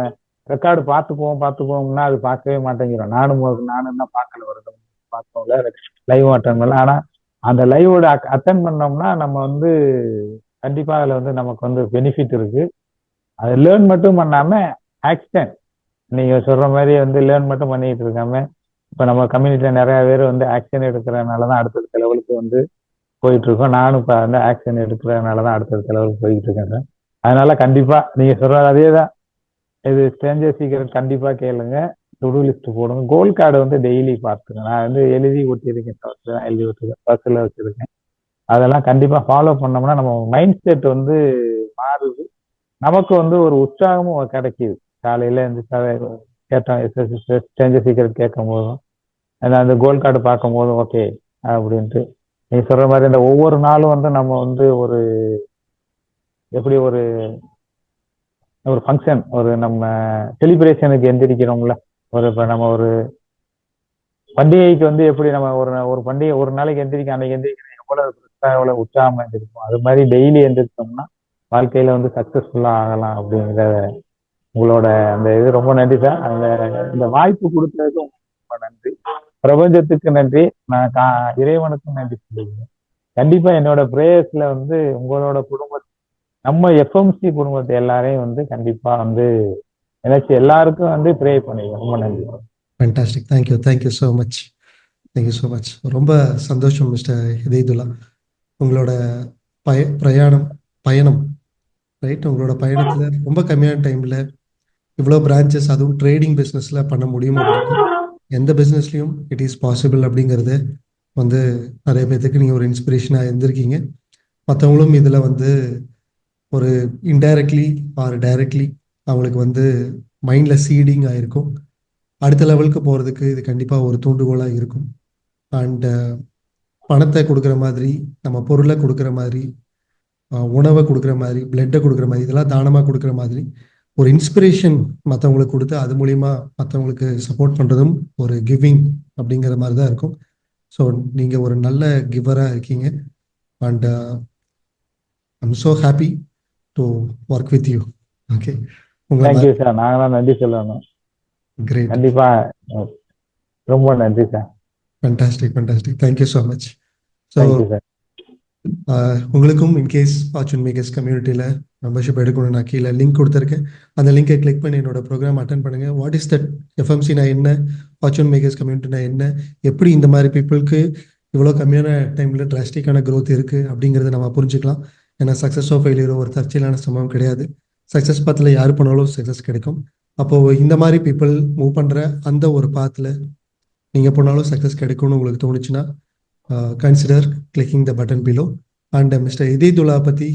ரெக்கார்டு பார்த்துக்குவோம்னா அது பார்க்கவே மாட்டேங்கிறோம். நானும் தான் பார்க்கல, வருடம் பார்த்தோம்ல, லைவ் அட்டன் பண்ணல. ஆனா அந்த லைவோட அட்டன் பண்ணோம்னா நம்ம வந்து கண்டிப்பா அதுல வந்து நமக்கு வந்து பெனிஃபிட் இருக்கு. அதை லேர்ன் மட்டும் பண்ணாம ஆக்ஷன், நீங்க சொல்ற மாதிரி வந்து லேர்ன் மட்டும் பண்ணிட்டு இருக்காம, இப்ப நம்ம கம்யூனிட்டியில நிறைய பேர் வந்து ஆக்ஷன் எடுக்கிறதுனாலதான் அடுத்தடுத்த லெவலுக்கு வந்து போயிட்டு இருக்கோம். நானும் இப்ப வந்து ஆக்ஷன் எடுக்கிறதுனாலதான் அடுத்தடுத்த லெவலுக்கு போயிட்டு இருக்கேன் சார். அதனால கண்டிப்பா நீங்க சொல்றது அதேதான். இது ஸ்ட்ரேஞ்சர் சீக்கிரம் கண்டிப்பா கேளுங்க, டு-டூ லிஸ்ட் போடுங்க. கோல் கார்டு வந்து டெய்லி பார்த்துங்க. நான் வந்து எழுதி ஒட்டியிருக்கேன், எழுதி ஒட்டிருக்கேன், பர்ஸ்ல வச்சிருக்கேன். அதெல்லாம் கண்டிப்பா ஃபாலோ பண்ணோம்னா நம்ம மைண்ட் செட் வந்து மாறுது. நமக்கு வந்து ஒரு உற்சாகமும் கிடைக்குது. காலையில இருந்து கேட்டோம் ஸ்ட்ரேஞ்சர் சீக்கிரம் கேட்கும் போதும் அந்த கோல் கார்டு பார்க்கும் போதும் ஓகே அப்படின்ட்டு நீ சொல்ற மாதிரி இந்த ஒவ்வொரு நாளும் வந்து நம்ம வந்து ஒரு எப்படி ஒரு ஃபங்க்ஷன், ஒரு நம்ம செலிப்ரேஷனுக்கு எந்திரிக்கிறோம்ல, ஒரு இப்போ நம்ம ஒரு பண்டிகைக்கு வந்து எப்படி நம்ம ஒரு பண்டிகை ஒரு நாளைக்கு அன்னைக்கு எந்திரிக்கிறோம், எவ்வளவு உற்சாகமா எந்திரிப்போம். அது மாதிரி டெய்லி எந்திரிச்சோம்னா வாழ்க்கையில வந்து சக்சஸ்ஃபுல்லா ஆகலாம் அப்படிங்கிற உங்களோட அந்த இது ரொம்ப நன்றி சார். இந்த வாய்ப்பு கொடுத்ததுக்கு ரொம்ப நன்றி. பிரபஞ்சத்துக்கு நன்றி, நான் இறைவனுக்கும் நன்றி சொல்லுவேன். கண்டிப்பா என்னோட பிரேயர்ஸ்ல வந்து உங்களோட குடும்பத்தை, நம்ம எஃப்எம்சி குடும்பத்தை எல்லாரையும் வந்து கண்டிப்பா வந்து நினைச்சு எல்லாருக்கும் வந்து ப்ரே பண்ணிடுவேன். ரொம்ப நன்றி. Fantastic. Thank you so much. Thank you so much. ரொம்ப சந்தோஷம் மிஸ்டர் ஹிதைதுல்லா. உங்களோட பயணம் ரைட், உங்களோட பயணத்தில் ரொம்ப கம்மியான டைமில் இவ்வளோ பிரான்ச்சஸ், அதுவும் ட்ரேடிங் பிஸ்னஸில் பண்ண முடியும் அப்படின்னா எந்த பிஸ்னஸ்லையும் இட் இஸ் பாசிபிள் அப்படிங்கிறத வந்து நிறைய பேர்த்துக்கு நீங்கள் ஒரு இன்ஸ்பிரேஷனாக இருந்திருக்கீங்க. மற்றவங்களும் இதில் வந்து ஒரு இன்டைரக்ட்லி ஆர் டைரக்ட்லி அவங்களுக்கு வந்து மைண்டில் சீடிங் ஆகிருக்கும். அடுத்த லெவலுக்கு போகிறதுக்கு இது கண்டிப்பாக ஒரு தூண்டுகோலாக இருக்கும். அண்டு பணத்தை கொடுக்குற மாதிரி, நம்ம பொருளை கொடுக்குற மாதிரி, உணவை கொடுக்குற மாதிரி, பிளட்டை கொடுக்குற மாதிரி, இதெல்லாம் தானமாக கொடுக்குற மாதிரி ஒரு இன்ஸ்பிரேஷன் மற்றவங்களுக்கு கொடுத்து அது மூலிமா மற்றவங்களுக்கு சப்போர்ட் பண்ணுறதும் ஒரு கிவிங் அப்படிங்கிற மாதிரி தான் இருக்கும். ஸோ நீங்கள் ஒரு நல்ல கிவராக இருக்கீங்க. And I'm so happy to work with you. Okay, thank you sir. நாங்களாம் நன்றி சொல்லணும். கிரேட், கண்டிப்பா ரொம்ப நன்றி sir. Fantastic. Thank you so much. So thank you sir. உங்களுக்கும் இன்கேஸ் ஃபார்ச்சூன் மேக்கர்ஸ் கம்யூனிட்டியில் மெம்பர்ஷிப் எடுக்கணும், நான் கீழே லிங்க் கொடுத்துருக்கேன். அந்த லிங்கை கிளிக் பண்ணி என்னோட ப்ரோக்ராம் அட்டன் பண்ணுங்கள். வாட் இஸ் தட் எஃப்எம்சினா என்ன, ஃபார்ச்சூன் மேக்கர்ஸ் கம்யூனிட்டினா என்ன, எப்படி இந்த மாதிரி பீப்புளுக்கு இவ்வளோ கம்மியான டைமில் டிராஸ்டிக்கான growth இருக்குது அப்படிங்கிறத நம்ம புரிஞ்சுக்கலாம். ஏன்னா சக்ஸஸோ ஃபெயிலியரோ ஒரு தற்செயலான சம்பவம் கிடையாது. சக்ஸஸ் பாத்தில் யார் பண்ணாலும் சக்ஸஸ் கிடைக்கும். அப்போது இந்த மாதிரி பீப்புள் மூவ் பண்ணுற அந்த ஒரு பாத்தில் நீங்கள் போனாலும் சக்ஸஸ் கிடைக்கும்னு உங்களுக்கு தோணுச்சுன்னா consider clicking the button below. And mister இதேதுல்லா பற்றி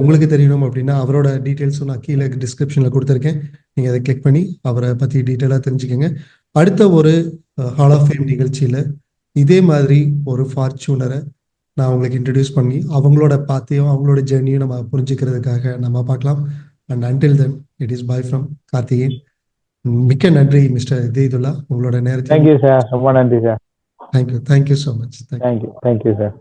உங்களுக்கு தெரியணும் அப்படின்னா அவரோட டீட்டெயில்ஸும் நான் கீழே டிஸ்கிரிப்ஷனில் கொடுத்துருக்கேன். நீங்கள் அதை கிளிக் பண்ணி அவரை பற்றி டீட்டெயிலாக தெரிஞ்சுக்கோங்க. அடுத்த ஒரு ஹால் ஆஃப் ஃபேம் நிகழ்ச்சியில் இதே மாதிரி ஒரு ஃபார்ச்சூனரை நான் உங்களுக்கு இன்ட்ரடியூஸ் பண்ணி அவங்களோட பாத்தையும் அவங்களோட ஜேர்னியும் நம்ம புரிஞ்சுக்கிறதுக்காக நம்ம பார்க்கலாம். And until then it is bye from Karthikeyan. மிக்க நன்றி மிஸ்டர் இதேதுல்லா, உங்களோட நேரத்தில். தேங்க்யூ சார், ரொம்ப நன்றி sir. Thank you so much. Thank you sir.